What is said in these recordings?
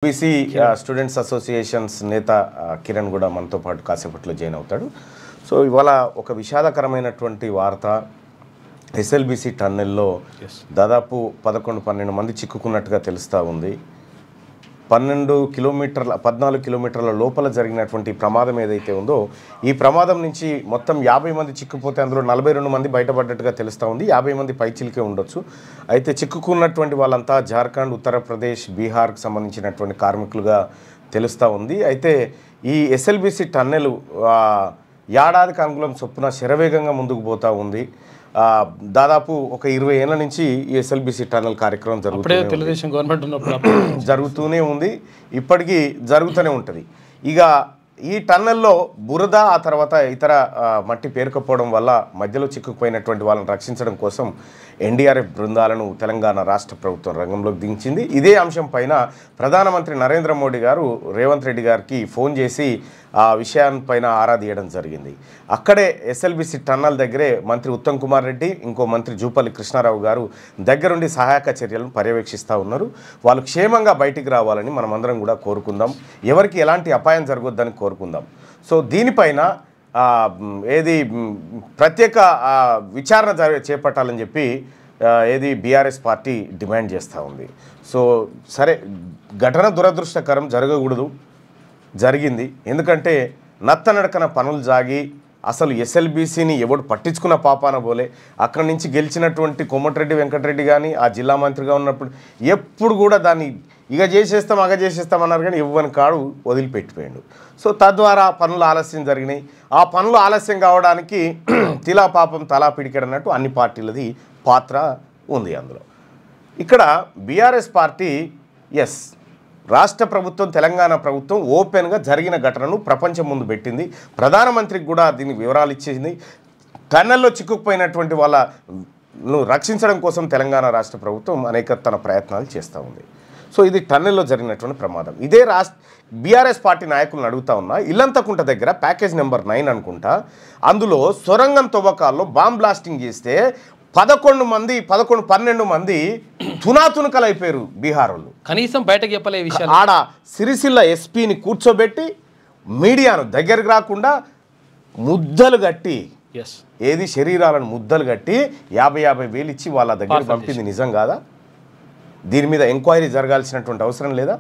BC students associations నేత కిరణ్ కూడా మనతో పాటు కాసేపట్లో జాయిన్ అవుతాడు. సో ఇవాళ ఒక విషాదకరమైనటువంటి వార్త. ఎస్ఎల్బీసీ టన్నెల్లో దాదాపు 11-12 మంది చిక్కుకున్నట్టుగా తెలుస్తూ ఉంది. 14 కిలోమీటర్ల లోపల జరిగినటువంటి ప్రమాదం ఏదైతే ఉందో, ఈ ప్రమాదం నుంచి మొత్తం 50 మంది చిక్కుపోతే అందులో 42 మంది బయటపడ్డట్టుగా తెలుస్తూ ఉంది. 50 మంది పైచిలికే ఉండొచ్చు. అయితే చిక్కుకున్నటువంటి వాళ్ళంతా జార్ఖండ్, ఉత్తరప్రదేశ్, బీహార్కి సంబంధించినటువంటి కార్మికులుగా తెలుస్తూ ఉంది. అయితే ఈ ఎస్ఎల్బీసీ టన్నెలు ఏడాదికి అంగుళం చొప్పున శరవేగంగా ముందుకు పోతూ ఉంది. దాదాపు ఒక 20 ఏళ్ల నుంచి ఈ ఎస్ఎల్బీసీ టన్నెల్ కార్యక్రమం జరుగుతూనే ఉంది. ఇప్పటికీ జరుగుతూనే ఉంటుంది. ఇక ఈ టన్నెల్లో బురద, ఆ తర్వాత ఇతర మట్టి పేరుకపోవడం వల్ల మధ్యలో చిక్కుకుపోయినటువంటి వాళ్ళని రక్షించడం కోసం ఎన్డీఆర్ఎఫ్ బృందాలను తెలంగాణ రాష్ట్ర ప్రభుత్వం రంగంలోకి దించింది. ఇదే అంశం పైన ప్రధానమంత్రి నరేంద్ర మోడీ గారు రేవంత్ రెడ్డి గారికి ఫోన్ చేసి ఆ విషయాన్పైన ఆరా తీయడం జరిగింది. అక్కడే ఎస్ఎల్బీసీ టన్నెల్ దగ్గరే మంత్రి ఉత్తమ్ కుమార్ రెడ్డి, ఇంకో మంత్రి జూపల్లి కృష్ణారావు గారు దగ్గరుండి సహాయక చర్యలను పర్యవేక్షిస్తూ ఉన్నారు. వాళ్ళు క్షేమంగా బయటికి రావాలని మనమందరం కూడా కోరుకుందాం. ఎవరికి ఎలాంటి అపాయం జరగొద్దని కోరుకుందాం. సో దీనిపైన ప్రత్యేక విచారణ చేపట్టాలని చెప్పి బీఆర్ఎస్ పార్టీ డిమాండ్ చేస్తూ ఉంది. సో సరే, ఘటన దురదృష్టకరం, జరగకూడదు, జరిగింది. ఎందుకంటే నత్తనడకన పనులు జాగి అసలు ఎస్ఎల్బీసీని ఎవడు పట్టించుకున్న పాపాన పోలే. అక్కడి నుంచి గెలిచినటువంటి కోమటిరెడ్డి వెంకటరెడ్డి కానీ ఆ జిల్లా మంత్రిగా ఉన్నప్పుడు ఎప్పుడు కూడా దాన్ని ఇక చేసేస్తాం అగ చేసేస్తామన్నారు, కానీ ఇవ్వని కాడు వదిలిపెట్టిపోయాడు. సో తద్వారా పనులు ఆలస్యం జరిగినాయి. ఆ పనులు ఆలస్యం కావడానికి తిలా పాపం తలా పిడికెడన్నట్టు అన్ని పార్టీలది పాత్ర ఉంది అందులో. ఇక్కడ బీఆర్ఎస్ పార్టీ రాష్ట్ర ప్రభుత్వం, తెలంగాణ ప్రభుత్వం ఓపెన్గా జరిగిన ఘటనను ప్రపంచం ముందు పెట్టింది. ప్రధానమంత్రికి కూడా దీనికి వివరాలు ఇచ్చేసింది. టన్నెల్లో చిక్కుకుపోయినటువంటి వాళ్ళను రక్షించడం కోసం తెలంగాణ రాష్ట్ర ప్రభుత్వం అనేక తన ప్రయత్నాలు చేస్తూ ఉంది. సో ఇది టన్నెల్లో జరిగినటువంటి ప్రమాదం. ఇదే బీఆర్ఎస్ పార్టీ నాయకులను అడుగుతా ఉన్నా, ఇల్లంతకుంట దగ్గర ప్యాకేజ్ నెంబర్ 9 అనుకుంటా, అందులో సొరంగం తవ్వకాల్లో బాంబ్ బ్లాస్టింగ్ చేస్తే 12 మంది తునాతునకలు అయిపోయారు బీహార్ వాళ్ళు. కనీసం బయటకు చెప్పలే విషయాలు. ఆడ సిరిసిల్ల ఎస్పీని కూర్చోబెట్టి మీడియాను దగ్గరికి రాకుండా ముద్దలు కట్టి, శరీరాలను ముద్దలు కట్టి 50,000 వేలు ఇచ్చి వాళ్ళ దగ్గర పంపింది నిజం కాదా? దీని మీద ఎంక్వైరీ జరగాల్సినటువంటి అవసరం లేదా?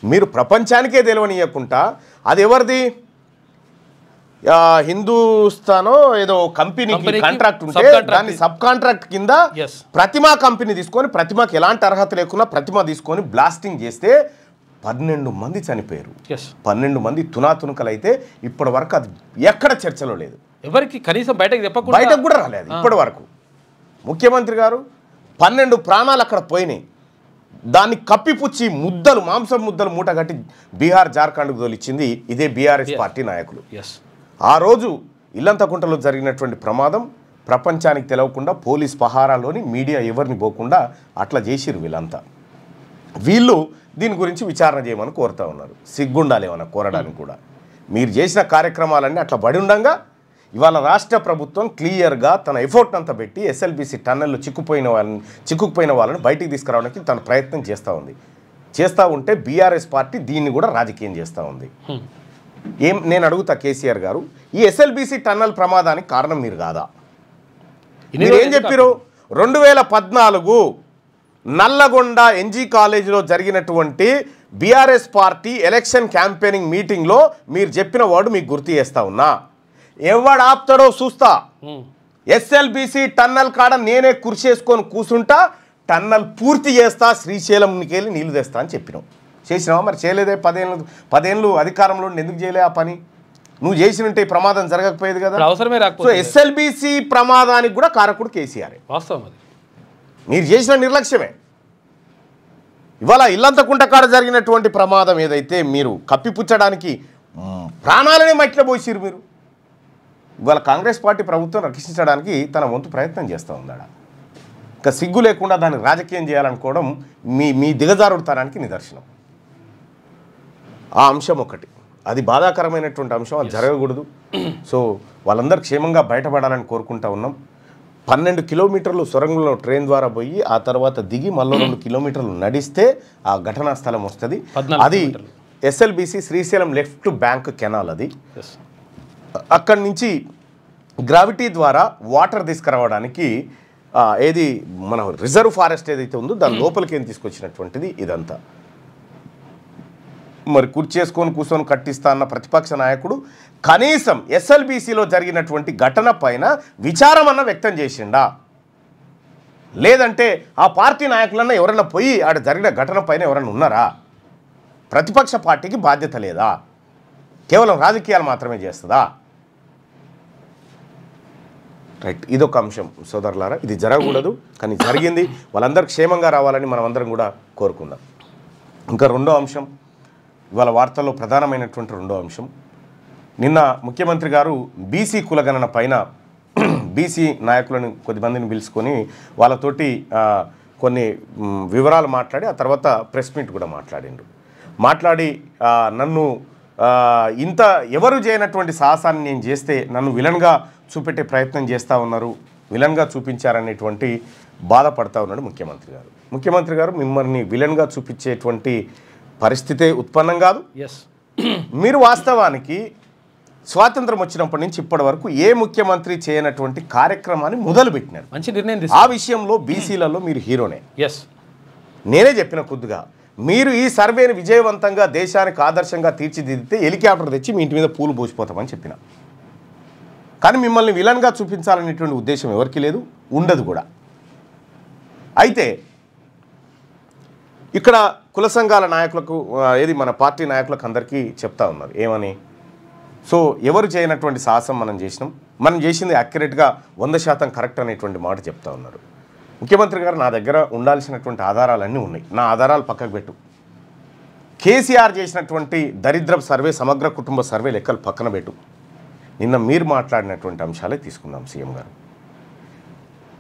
మీరు ప్రపంచానికే తెలియనియకుండా అది ఎవరిది? హిందూస్థానో ఏదో కంపెనీకి కాంట్రాక్ట్ ఉంటే దాన్ని సబ్ కాంట్రాక్ట్ కింద ప్రతిమా కంపెనీ తీసుకొని, ప్రతిమాకి ఎలాంటి అర్హత లేకుండా ప్రతిమ తీసుకొని బ్లాస్టింగ్ చేస్తే 12 మంది చనిపోయారు. 12 మంది తునాతునకలు అయితే ఇప్పటి వరకు అది ఎక్కడ చర్చలో లేదు. ఎవరికి కనీసం బయటకు కూడా రాలేదు ఇప్పటి వరకు. ముఖ్యమంత్రి గారు 12 ప్రాణాలు అక్కడ పోయినాయి. దాన్ని కప్పిపుచ్చి మాంసం ముద్దలు మూట కట్టి బీహార్, జార్ఖండ్కు తోలిచ్చింది ఇదే బీఆర్ఎస్ పార్టీ నాయకులు. ఆ రోజు ఇల్లంతకుంటలో జరిగినటువంటి ప్రమాదం ప్రపంచానికి తెలవకుండా పోలీస్ పహారాలోని మీడియా ఎవరిని పోకుండా అట్లా చేసిరు వీళ్ళంతా. వీళ్ళు దీని గురించి విచారణ చేయమని కోరుతూ ఉన్నారు. సిగ్గుండాలి ఏమన్నా కోరడానికి కూడా. మీరు చేసిన కార్యక్రమాలన్నీ అట్లా బడి ఉండగా ఇవాళ రాష్ట్ర ప్రభుత్వం క్లియర్గా తన ఎఫర్ట్ అంతా పెట్టి ఎస్ఎల్బీసీ టన్నెల్లో చిక్కుకుపోయిన వాళ్ళని బయటికి తీసుకురావడానికి తన ప్రయత్నం చేస్తూ ఉంటే బీఆర్ఎస్ పార్టీ దీన్ని కూడా రాజకీయం చేస్తూ ఉంది. నేను అడుగుతా కేసీఆర్ గారు, ఈ ఎస్ఎల్బీసీ టన్నెల్ ప్రమాదానికి కారణం మీరు కాదా? మీరు ఏం చెప్పారు? 2014 నల్లగొండ ఎన్జీ కాలేజీలో జరిగినటువంటి బీఆర్ఎస్ పార్టీ ఎలక్షన్ క్యాంపెయినింగ్ మీటింగ్లో మీరు చెప్పిన వర్డ్ మీకు గుర్తు చేస్తా ఉన్నా. ఎవడు ఆపుతాడో చూస్తా. ఎస్ఎల్బీసీ టన్నెల్ కాడ నేనే కుర్చేసుకొని కూర్చుంటా, టన్నెల్ పూర్తి చేస్తా, శ్రీశైలంకి వెళ్ళి నీళ్లు తెస్తా అని చెప్పినావు. చేసినావా? మరి చేయలేదే. 10 ఏళ్ళు అధికారంలో ఎందుకు చేయలే ఆ పని? నువ్వు చేసినంటే ఈ ప్రమాదం జరగకపోయేది కదా. అవసరమే రాకపోతే. సో ఎస్ఎల్బీసీ ప్రమాదానికి కూడా కారకుడు కేసీఆర్. వాస్తవం అది. మీరు చేసిన నిర్లక్ష్యమే. ఇవాళ ఇల్లంతకుంట కాడ జరిగినటువంటి ప్రమాదం ఏదైతే మీరు కప్పిపుచ్చడానికి ప్రాణాలనే మట్టిలో పోసిరు మీరు. ఇవాళ కాంగ్రెస్ పార్టీ ప్రభుత్వం రక్షించడానికి తన వంతు ప్రయత్నం చేస్తూ ఉందాడ. ఇంకా సిగ్గు లేకుండా దాన్ని రాజకీయం చేయాలనుకోవడం మీ దిగజారుడుతనానికి నిదర్శనం. ఆ అంశం ఒకటి, అది బాధాకరమైనటువంటి అంశం. అది జరగకూడదు. సో వాళ్ళందరూ క్షేమంగా బయటపడాలని కోరుకుంటూ ఉన్నాం. 12 కిలోమీటర్లు సొరంగంలో ట్రైన్ ద్వారా పోయి ఆ తర్వాత దిగి మళ్ళీ 2 కిలోమీటర్లు నడిస్తే ఆ ఘటనా స్థలం వస్తుంది. అది SLBC Srisailam left bank canal. అది అక్కడి నుంచి గ్రావిటీ ద్వారా వాటర్ తీసుకురావడానికి ఏది మన రిజర్వ్ ఫారెస్ట్ ఏదైతే ఉందో దాని లోపలికి ఏం తీసుకొచ్చినటువంటిది ఇదంతా. మరి కుర్చేసుకొని కూర్చొని కట్టిస్తా అన్న ప్రతిపక్ష నాయకుడు కనీసం ఎస్ఎల్బిసిలో జరిగినటువంటి ఘటన పైన విచారం అన్న వ్యక్తం చేసిండా? లేదంటే ఆ పార్టీ నాయకులన్నా ఎవరైనా పోయి ఆడ జరిగిన ఘటన పైన ఎవరైనా ఉన్నారా? ప్రతిపక్ష పార్టీకి బాధ్యత లేదా? కేవలం రాజకీయాలు మాత్రమే చేస్తుందా? రైట్, ఇదొక అంశం సోదరులారా. ఇది జరగకూడదు, కానీ జరిగింది. వాళ్ళందరూ క్షేమంగా రావాలని మనం అందరం కూడా కోరుకుందాం. ఇంకా రెండో అంశం, ఇవాళ వార్తల్లో ప్రధానమైనటువంటి రెండో అంశం, నిన్న ముఖ్యమంత్రి గారు బీసీ కులగణన పైన బీసీ నాయకులను కొద్దిమందిని పిలుచుకొని వాళ్ళతోటి కొన్ని వివరాలు మాట్లాడి ఆ తర్వాత ప్రెస్ మీట్ కూడా మాట్లాడి నన్ను ఇంత ఎవరు చేయనటువంటి సాహసాన్ని నేను చేస్తే నన్ను విలన్గా చూపెట్టే ప్రయత్నం చేస్తూ ఉన్నారు, విలన్గా చూపించారనేటువంటి బాధపడతా ఉన్నాడు ముఖ్యమంత్రి గారు. మిమ్మల్ని విలన్గా చూపించేటువంటి పరిస్థితే ఉత్పన్నం కాదు. మీరు వాస్తవానికి స్వాతంత్రం వచ్చినప్పటి నుంచి ఇప్పటి వరకు ఏ ముఖ్యమంత్రి చేయనటువంటి కార్యక్రమాన్ని మొదలుపెట్టినారు. మంచి నిర్ణయం. ఆ విషయంలో బీసీలలో మీరు హీరోనే. ఎస్, నేనే చెప్పిన కొద్దిగా మీరు ఈ సర్వేని విజయవంతంగా దేశానికి ఆదర్శంగా తీర్చిదిద్దితే హెలికాప్టర్ తెచ్చి మీ ఇంటి మీద పూలు పోసిపోతామని చెప్పిన. కానీ మిమ్మల్ని విలన్గా చూపించాలనేటువంటి ఉద్దేశం ఎవరికి లేదు, ఉండదు కూడా. అయితే ఇక్కడ కుల సంఘాల నాయకులకు ఏది మన పార్టీ నాయకులకు అందరికీ చెప్తా ఉన్నారు ఏమని, సో ఎవరు చేయనటువంటి సాహసం మనం చేసినాం, మనం చేసింది యాక్యురేట్గా 100% కరెక్ట్ అనేటువంటి మాట చెప్తా ఉన్నారు. ముఖ్యమంత్రి గారు నా దగ్గర ఉండాల్సినటువంటి ఆధారాలన్నీ ఉన్నాయి, నా ఆధారాలు పక్కకు పెట్టు. కేసీఆర్ చేసినటువంటి దరిద్ర సర్వే, సమగ్ర కుటుంబ సర్వే లెక్కలు పక్కన పెట్టు. నిన్న మీరు మాట్లాడినటువంటి అంశాలే తీసుకుందాం సీఎం గారు.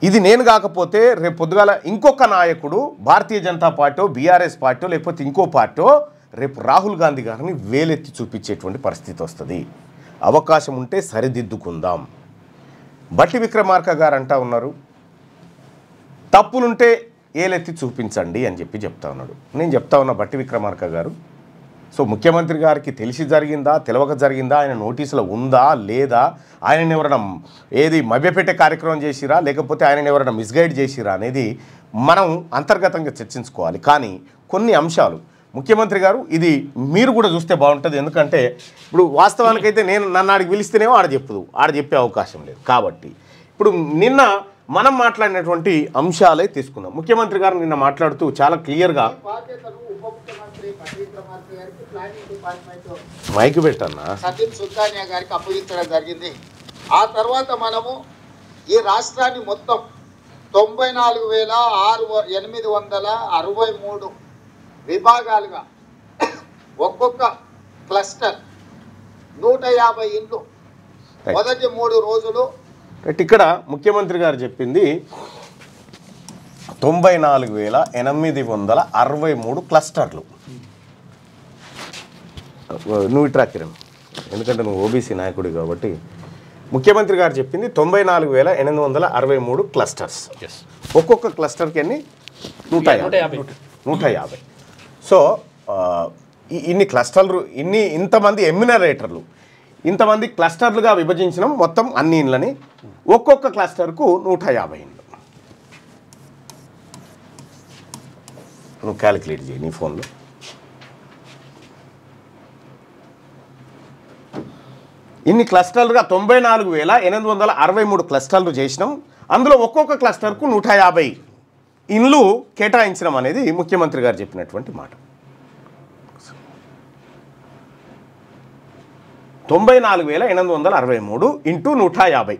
ఇది నేను కాకపోతే రేపు పొద్దుగాల ఇంకొక నాయకుడు Bharatiya Janata party, BRS party, లేకపోతే ఇంకో పార్టీ రేపు రాహుల్ గాంధీ గారిని వేలెత్తి చూపించేటువంటి పరిస్థితి వస్తుంది. అవకాశం ఉంటే సరిదిద్దుకుందాం. బట్టి విక్రమార్క గారు అంటా ఉన్నారు, తప్పులుంటే ఏలెత్తి చూపించండి అని చెప్తా ఉన్నాడు. నేను చెప్తా ఉన్నా బట్టి విక్రమార్క గారు, సో ముఖ్యమంత్రి గారికి తెలిసి జరిగిందా, తెలవక జరిగిందా, ఆయన నోటీసులో ఉందా లేదా, ఆయనని ఎవరైనా ఏది మభ్యపెట్టే కార్యక్రమం చేసిరా, లేకపోతే ఆయనని ఎవరైనా మిస్గైడ్ చేసిరా అనేది మనం అంతర్గతంగా చర్చించుకోవాలి. కానీ కొన్ని అంశాలు ముఖ్యమంత్రి గారు ఇది మీరు కూడా చూస్తే బాగుంటుంది. ఎందుకంటే ఇప్పుడు వాస్తవానికైతే నన్ను ఆడికి పిలిస్తేనేమో ఆడ చెప్పే అవకాశం లేదు. కాబట్టి ఇప్పుడు నిన్న మనం మాట్లాడినటువంటి అంశాలే తీసుకున్నాం. ముఖ్యమంత్రి గారు నిన్న మాట్లాడుతూ చాలా క్లియర్గా మైకు పెట్టన్నా సతీష్ సుల్తానియా గారికి అప్పగించడం జరిగింది. ఆ తర్వాత మనము ఈ రాష్ట్రాన్ని మొత్తం 94,863 విభాగాలుగా ఒక్కొక్క క్లస్టర్ 150 ఇండ్లు మొదటి 3 రోజులు. ఇక్కడ ముఖ్యమంత్రి గారు చెప్పింది 94,863 క్లస్టర్లు. నువ్వు ఇట్రా కిరణ్, ఎందుకంటే నువ్వు ఓబీసీ నాయకుడి కాబట్టి. ముఖ్యమంత్రి గారు చెప్పింది 94,863 క్లస్టర్స్. ఒక్కొక్క క్లస్టర్కి ఎన్ని 150. సో ఇన్ని క్లస్టర్లు, ఇంతమంది ఎమ్యునరేటర్లు, ఇంతమంది క్లస్టర్లుగా విభజించడం మొత్తం అన్ని ఇండ్లని. ఒక్కొక్క క్లస్టర్కు 150 ఇండ్లు. నువ్వు క్యాలిక్యులేట్ చేయి నీ ఫోన్లో. ఇన్ని క్లస్టర్లుగా 94,863 క్లస్టర్లు చేసినాం. అందులో ఒక్కొక్క క్లస్టర్కు 150 ఇండ్లు కేటాయించడం అనేది ముఖ్యమంత్రి గారు చెప్పినటువంటి మాట. 94,863 ఇంటూ 150.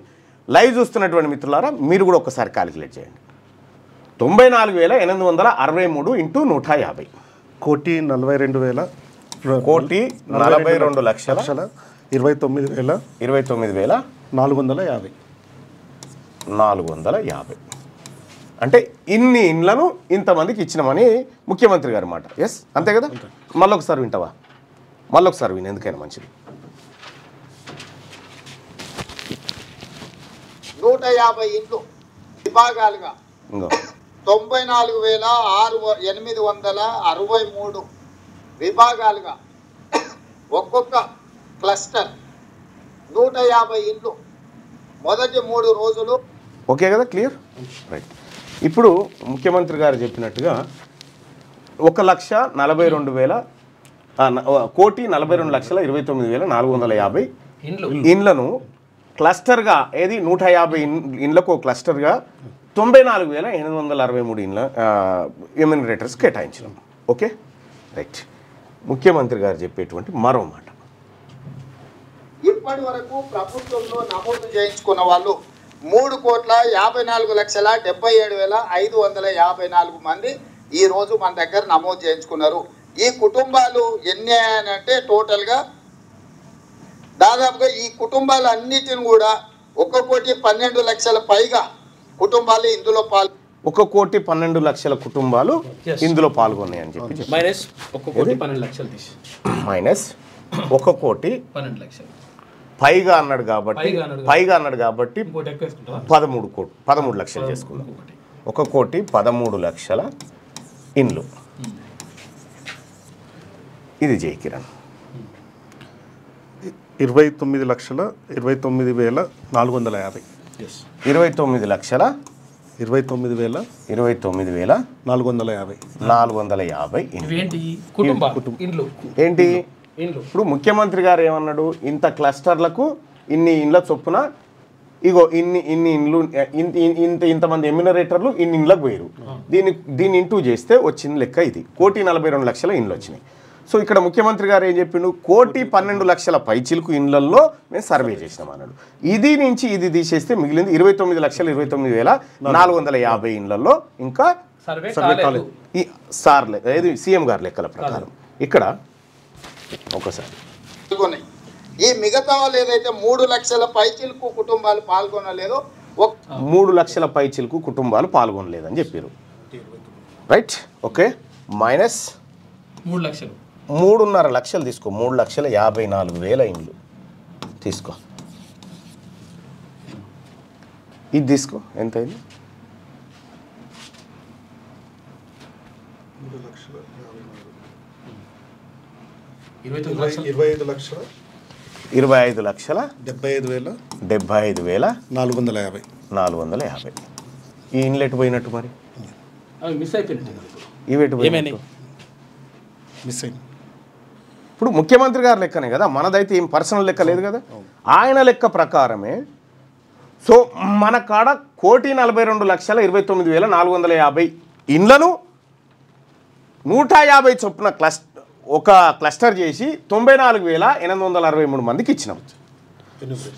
లైవ్ చూస్తున్నటువంటి మిత్రులారా మీరు కూడా ఒకసారి క్యాలిక్యులేట్ చేయండి. 94,863 ఇంటూ 150. 1,42,29,450. అంటే ఇన్ని ఇండ్లను ఇంతమందికి ఇచ్చినామని ముఖ్యమంత్రి గారి మాట. ఎస్, అంతే కదా. మళ్ళొకసారి వింటావా? మళ్ళొకసారి విని, ఎందుకైనా మంచిది. 150 ఇండ్లు విభాగాలుగా ఇంకో 94,863 విభాగాలుగా ఒక్కొక్క క్లస్టర్ 150 ఇండ్లు మొదటి 3 రోజులు. ఓకే కదా, క్లియర్, రైట్. ఇప్పుడు ముఖ్యమంత్రి గారు చెప్పినట్టుగా 1,42,29,450 ఇండ్లను క్లస్టర్గా, ఏది 150 ఇండ్లకు క్లస్టర్గా 94,863 ఇండ్ల ఎమ్యూనరేటర్స్ కేటాయించడం. Okay, right. ముఖ్యమంత్రి గారు చెప్పేటువంటి మరో మాట, ఇప్పటి వరకు ప్రభుత్వంలో నమోదు చేయించుకున్న వాళ్ళు 3,54,77,554 మంది ఈ రోజు మన దగ్గర నమోదు చేయించుకున్నారు. ఈ కుటుంబాలు ఎన్ని అంటే టోటల్గా దాదాపుగా ఈ కుటుంబాలు అన్నిటిని కూడా 1,12,00,000 పైగా కుటుంబాలు ఇందులో 1,12,00,000 కుటుంబాలు ఇందులో పాల్గొన్నాయని చెప్పి మైనస్ 1,12,00,000 తీసి మైనస్ 1,12,00,000 పైగా అన్నాడు కాబట్టి 13 లక్షలు చేసుకున్నాం. 1,13,00,000 ఇండ్లు. ఇది జై కిరణ్ 29,29,450. 29,29,450 ఏంటి? ఇప్పుడు ముఖ్యమంత్రి గారు ఏమన్నాడు, ఇంత క్లస్టర్లకు ఇన్ని ఇండ్ల చొప్పున ఇగో ఇన్ని ఇండ్లు, ఇంతమంది ఎమ్యూనరేటర్లు ఇన్ని ఇండ్లకు పోయారు. దీన్ని ఇంటూ చేస్తే వచ్చిన లెక్క ఇది 1,42,00,000 ఇండ్లు వచ్చినాయి. సో ఇక్కడ ముఖ్యమంత్రి గారు ఏం చెప్పిండు, 1,12,00,000 పైచిలకు ఇండ్లల్లో మేము సర్వే చేసినాం అన్నాడు. ఇది నుంచి ఇది తీసేస్తే మిగిలింది 29,29,450 ఇండ్లలో ఇంకా సర్వే కాలేదు. ఈ సీఎం గారి లెక్కల ప్రకారం ఇక్కడ ఒకసారి ఈ మిగతా వాళ్ళు ఏదైతే 3 లక్షల పైచిలకు కుటుంబాలు పాల్గొనలేదో 3 లక్షల పైచిలకు కుటుంబాలు పాల్గొనలేదని చెప్పారు. Right, okay. మైనస్ 3.5 లక్షలు తీసుకో, 3,54,000 ఇండ్లు తీసుకో. ఇది తీసుకో, ఎంత అయింది? 25,75,450. ఈ ఇండ్లు ఎటు పోయినట్టు మరి? ఇవి ఎటు పోయినాయి? ఇప్పుడు ముఖ్యమంత్రి గారి లెక్కనే కదా, మనదైతే ఏం పర్సనల్ లెక్క లేదు కదా. ఆయన లెక్క ప్రకారమే. సో మన కాడ 1,42,29,450 ఇండ్లను 150 చొప్పున ఒక క్లస్టర్ చేసి 94,863 మందికి ఇచ్చినాం.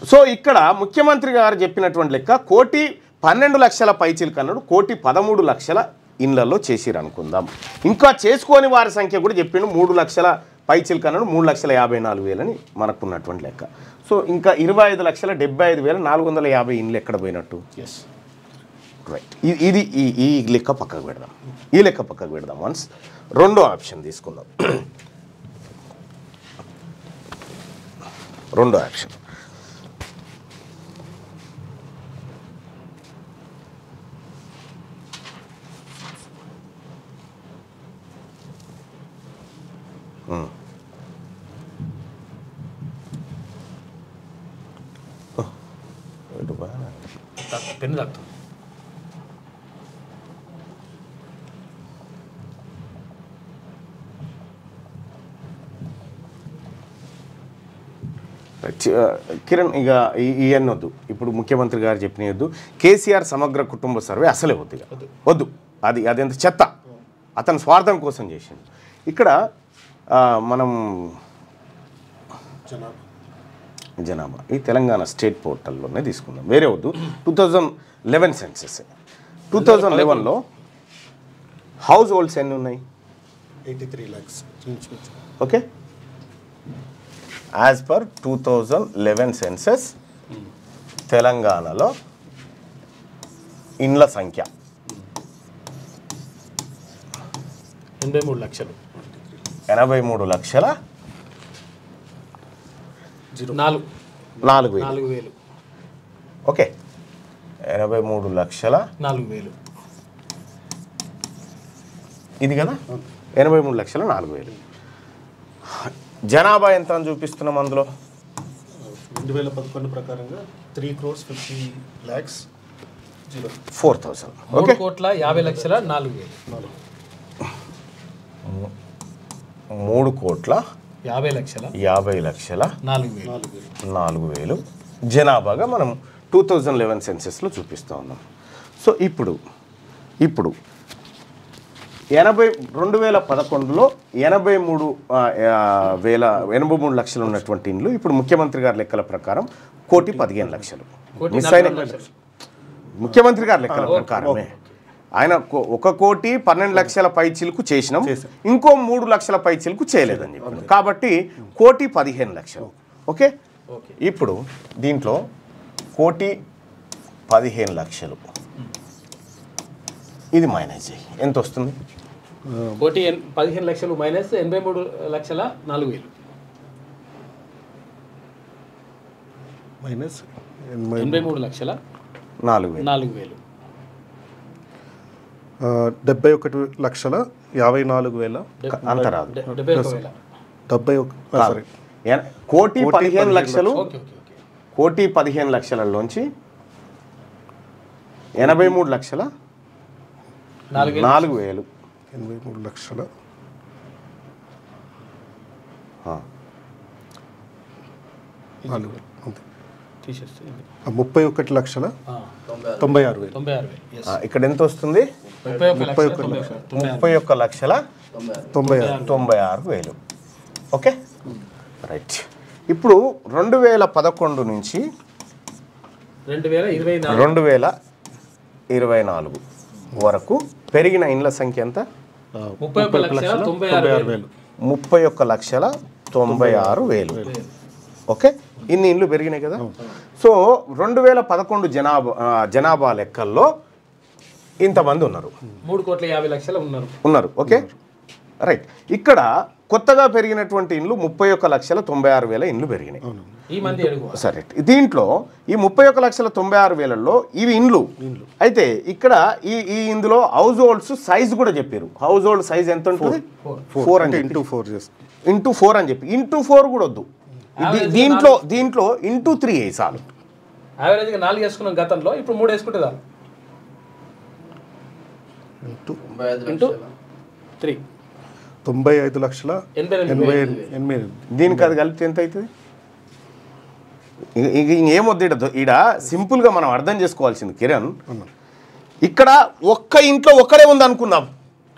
సో ఇక్కడ ముఖ్యమంత్రి గారు చెప్పినటువంటి లెక్క 1,12,00,000 పైచిలకు అన్నాడు, 1,13,00,000 ఇండ్లలో చేసిరు అనుకుందాం. ఇంకా చేసుకోని వారి సంఖ్య కూడా చెప్పిండు, 3 లక్షల పైచిలకు అన్నాడు, 3,54,000 అని మనకున్నటువంటి లెక్క. సో ఇంకా 25,75,450 ఇండ్లు ఎక్కడ పోయినట్టు? రైట్, ఇది ఈ లెక్క పక్కకు పెడదాం, ఈ లెక్క పక్కకు పెడదాం. వన్స్ రెండో ఆప్షన్ తీసుకుందాం. రెండో ఆప్షన్ పెన్ను తాకుతాం. కిరణ్ ఇక ఇవన్నీ వద్దు, ఇప్పుడు ముఖ్యమంత్రి గారు చెప్పినవద్దు. కేసీఆర్ సమగ్ర కుటుంబ సర్వే అసలే వద్దు, వద్దు. అదెంత చెత్త, అతని స్వార్థం కోసం చేసింది. ఇక్కడ మనం జనాభా ఈ తెలంగాణ స్టేట్ పోర్టల్లోనే తీసుకుందాం, వేరే వద్దు. 2011 సెన్సెస్. 2011లో హౌస్ హోల్డ్స్ ఎన్ని ఉన్నాయి? 83 lakhs. Okay, as per 2011 census తెలంగాణలో ఇండ్ల సంఖ్య 83 లక్షలు. 83 లక్షల 4,000. ఓకే, 83,04,000 ఇది కదా 83,04,000. జనాభా ఎంత అని చూపిస్తున్నాం అందులో? 2011 ప్రకారంగా 3,50,00,000 4,000. 3,50,04,000 3,50,04,000 జనాభాగా మనం 2011 సెన్సెస్లో చూపిస్తూ ఉన్నాం. సో ఇప్పుడు 2011లో 83 లక్షలు ఉన్నటువంటి ఇండ్లు ఇప్పుడు ముఖ్యమంత్రి గారి లెక్కల ప్రకారం 1,15,00,000. మిస్ అయిన ముఖ్యమంత్రి గారి లెక్కల ప్రకారమే ఆయన 1,12,00,000 పై చిలుకు చేసినాం, ఇంకో 3 లక్షల పై చిలుకు చేయలేదని చెప్పారు. కాబట్టి 1,15,00,000. ఓకే, ఇప్పుడు దీంట్లో 1,15,00,000 ఇది మైనస్ ఎంత వస్తుంది? 1,15,00,000 మైనస్ 83,04,000 మైనస్ 83,04,000 71,54,000 అంత రాదు. 71,000 సారీ 1,15,00,000 1,15,00,000లోంచి 83,04,000 83,00,000 31,96,000 ఇక్కడ ఎంత వస్తుంది? 31,96,000. Okay, right. ఇప్పుడు 2011 నుంచి 2024 వరకు పెరిగిన ఇండ్ల సంఖ్య ఎంత? 31,96,000. ఓకే, ఇన్ని ఇండ్లు పెరిగినాయి కదా. సో 2011 జనాభా లెక్కల్లో ఇంతమంది ఉన్నారు, 3,50,00,000 ఉన్నారు. Okay, right. ఇక్కడ కొత్తగా పెరిగినటువంటి ఇండ్లు 31,96,000 ఇండ్లు పెరిగినాయి. సరే, దీంట్లో ఈ 31,96,000లో ఇవి ఇండ్లు అయితే ఇక్కడ ఈ ఇందులో హౌస్ హోల్డ్స్ సైజ్ కూడా చెప్పారు. హౌస్ హోల్డ్ సైజ్ ఎంత ఉంటుంది? 4 అని ఇంటూ 4 అని చెప్పి ఇంటూ 4 కూడా వద్దు. దీంట్లో ఇంటూ 3 చాలు. యావరేజ్గా 4 వేసుకున్నాం గతంలో, ఇప్పుడు 3 వేసుకుంటే చాలు. ఇంటూ 3 95,88,000. దీనికి అది కలిపితే ఎంత అవుతుంది? ఏమొద్దు ఈడ సింపుల్గా మనం అర్థం చేసుకోవాల్సింది కిరణ్, ఇక్కడ ఒక్క ఇంట్లో ఒక్కడే ఉంది అనుకుందాం,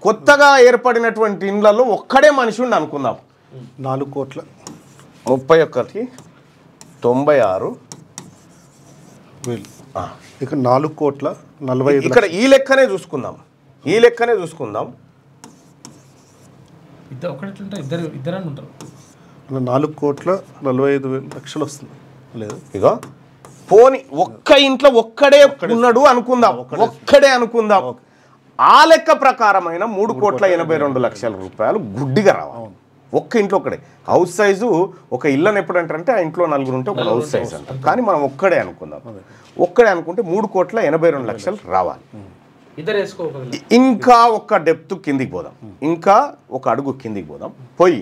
కొత్తగా ఏర్పడినటువంటి ఇండ్లలో ఒక్కడే మనిషి ఉండి అనుకుందాం. 4,31,96,000. ఇక 4,45,00,000. ఇక్కడ ఈ లెక్కనే చూసుకుందాం. ఇద్దరు ఉంటారు. 4,45,00,000 వస్తుంది. లేదు, ఇగో పోని ఒక్క ఇంట్లో ఒక్కడే ఉన్నాడు అనుకుందాం, ఒక్కడే అనుకుందాం. ఆ లెక్క ప్రకారమైన 3,82,00,000 రూపాయలు గుడ్డిగా రావాలి. ఒక్క ఇంట్లో ఒక్కడే. హౌస్ సైజు ఒక ఇల్లుని ఎప్పుడు అంటారంటే ఆ ఇంట్లో 4 ఉంటే ఒక హౌస్ సైజ్ అంటారు. కానీ మనం ఒక్కడే అనుకుందాం. ఒక్కడే అనుకుంటే 3,82,00,000 రావాలి. ఇంకా ఒక డెప్త్ కిందికి పోదాం, ఇంకా ఒక అడుగు కిందికి పోదాం. పోయి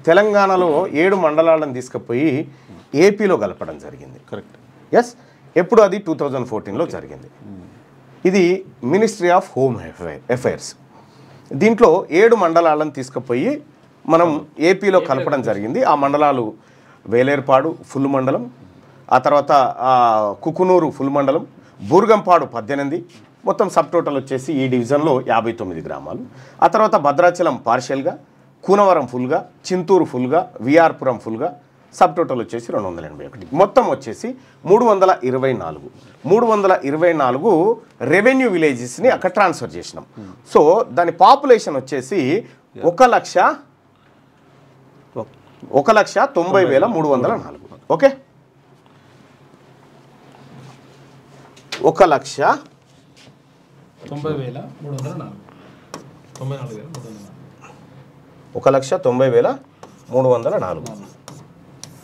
తెలంగాణలో 7 మండలాలను తీసుకుపోయి ఏపీలో కలపడం జరిగింది. కరెక్ట్. ఎస్, ఎప్పుడు అది 2014లో జరిగింది. ఇది మినిస్ట్రీ ఆఫ్ హోమ్ అఫైర్స్. దీంట్లో 7 మండలాలను తీసుకుపోయి మనం ఏపీలో కలపడం జరిగింది. ఆ మండలాలు వేలేర్పాడు ఫుల్ మండలం, ఆ తర్వాత కుకునూరు ఫుల్ మండలం, బూర్గంపాడు 18, మొత్తం సబ్ టోటల్ వచ్చేసి ఈ డివిజన్లో 59 గ్రామాలు. ఆ తర్వాత భద్రాచలం పార్షియల్గా, కూనవరం ఫుల్గా, చింతూరు ఫుల్గా, విఆర్పురం ఫుల్గా, సబ్ టోటల్ వచ్చేసి 281, మొత్తం వచ్చేసి 324. 324 రెవెన్యూ విలేజెస్ని అక్కడ ట్రాన్స్ఫర్ చేసినాం. సో దాని పాపులేషన్ వచ్చేసి 1,90,304. ఓకే, 1,90,304.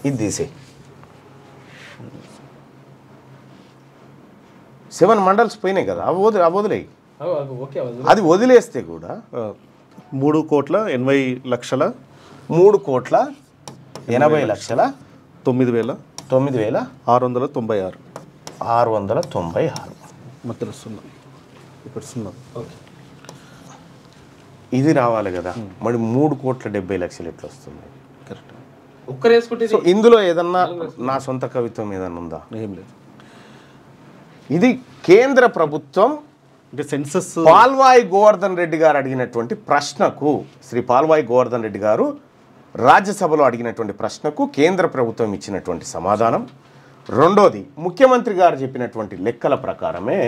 ఇది తీసే 7 మండల్స్ పోయినాయి కదా, అవి వదిలేయి. అది వదిలేస్తే కూడా 3,80,00,000 3,80,00,000 9,696 మధ్యలో 0 ఇప్పుడు 0. ఇది రావాలి కదా, మరి 3,70,00,000 ఎట్లా వస్తుంది? కరెక్ట్. సో ఇందులో ఏదన్నా నా సొంత కవిత్వం ఏదన్నా ఉందా? ఏం లేదు. ఇది కేంద్ర ప్రభుత్వం అంటే సెన్సస్ పాల్వాయి గోవర్ధన్ రెడ్డి గారు అడిగినటువంటి ప్రశ్నకు, శ్రీ పాల్వాయి గోవర్ధన్ రెడ్డి గారు రాజ్యసభలో అడిగినటువంటి ప్రశ్నకు కేంద్ర ప్రభుత్వం ఇచ్చినటువంటి సమాధానం. రెండోది, ముఖ్యమంత్రి గారు చెప్పినటువంటి లెక్కల ప్రకారమే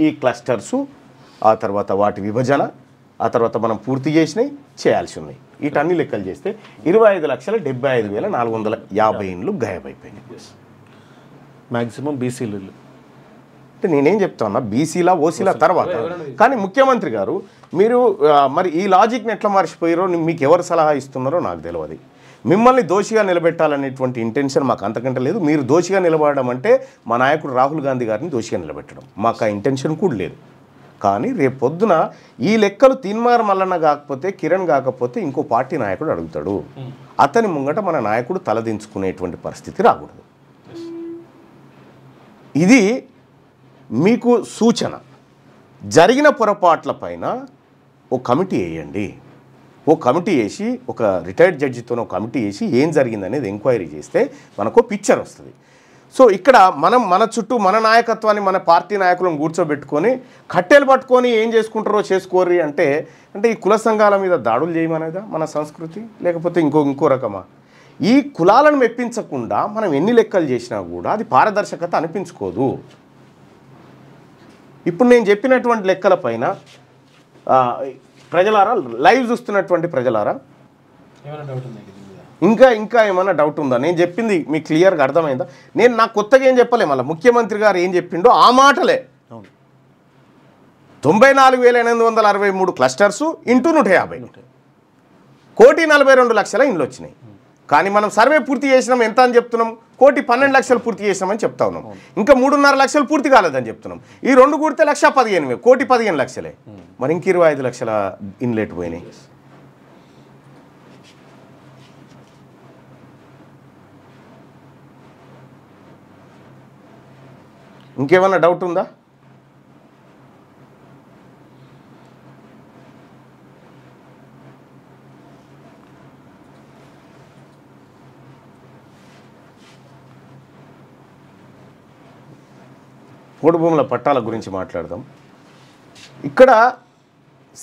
ఈ క్లస్టర్సు, ఆ తర్వాత వాటి విభజన, ఆ తర్వాత మనం పూర్తి చేసినాయి, చేయాల్సి ఉన్నాయి. వీటన్ని లెక్కలు చేస్తే 25,75,450 ఇండ్లు గాయమైపోయినాయి. మ్యాక్సిమం బీసీలు. అంటే నేనేం చెప్తాను, బీసీలా ఓసీలా తర్వాత. కానీ ముఖ్యమంత్రి గారు మీరు మరి ఈ లాజిక్ని ఎట్లా మర్చిపోయారో, మీకు ఎవరు సలహా ఇస్తున్నారో నాకు తెలియదు. మిమ్మల్ని దోషిగా నిలబెట్టాలనేటువంటి ఇంటెన్షన్ మాకు అంతకంటే లేదు. మీరు దోషిగా నిలబడడం అంటే మా నాయకుడు రాహుల్ గాంధీ గారిని దోషిగా నిలబెట్టడం, మాకు ఆ ఇంటెన్షన్ కూడా లేదు. కానీ రేపు పొద్దున ఈ లెక్కలు తీన్మార్ మల్లన్న కాకపోతే, కిరణ్ కాకపోతే ఇంకో పార్టీ నాయకుడు అడుగుతాడు. అతని ముంగట మన నాయకుడు తలదించుకునేటువంటి పరిస్థితి రాకూడదు. ఇది మీకు సూచన. జరిగిన పొరపాట్ల పైన ఓ కమిటీ వేయండి. ఓ కమిటీ వేసి, ఒక రిటైర్డ్ జడ్జితో ఒక కమిటీ వేసి ఏం జరిగిందనేది ఎంక్వైరీ చేస్తే మనకు పిక్చర్ వస్తుంది. సో ఇక్కడ మన చుట్టూ మన నాయకత్వాన్ని, మన పార్టీ నాయకులను కూర్చోబెట్టుకొని కట్టెలు పట్టుకొని ఏం చేసుకుంటారో చేసుకోర్రి అంటే ఈ కుల సంఘాల మీద దాడులు చేయమనేదా మన సంస్కృతి? లేకపోతే ఇంకో రకమా? ఈ కులాలను మెప్పించకుండా మనం ఎన్ని లెక్కలు చేసినా కూడా అది పారదర్శకత అనిపించుకోదు. ఇప్పుడు నేను చెప్పినటువంటి లెక్కల పైన ప్రజలారా, లైవ్ చూస్తున్నటువంటి ప్రజలారా, ఇంకా ఏమైనా డౌట్ ఉందా? నేను చెప్పింది మీకు క్లియర్గా అర్థమైందా? నాకు కొత్తగా ఏం చెప్పలే. మళ్ళీ ముఖ్యమంత్రి గారు ఏం చెప్పిండో ఆ మాటలే. 94,863 క్లస్టర్సు ఇంటూ 150, 1,42,00,000 ఇండ్లు వచ్చినాయి. కానీ మనం సర్వే పూర్తి చేసినాం ఎంత అని చెప్తున్నాం? 1,12,00,000 పూర్తి చేసినామని చెప్తా ఉన్నాం. ఇంకా 3,500,000 పూర్తి కాలేదని చెప్తున్నాం. ఈ 2 కూడితే 1,15,000, 1,15,00,000. మరి ఇంక 25,00,000 ఇన్లెట్ పోయినాయి. ఇంకేమన్నా డౌట్ ఉందా? పోడు భూముల పట్టాల గురించి మాట్లాడదాం. ఇక్కడ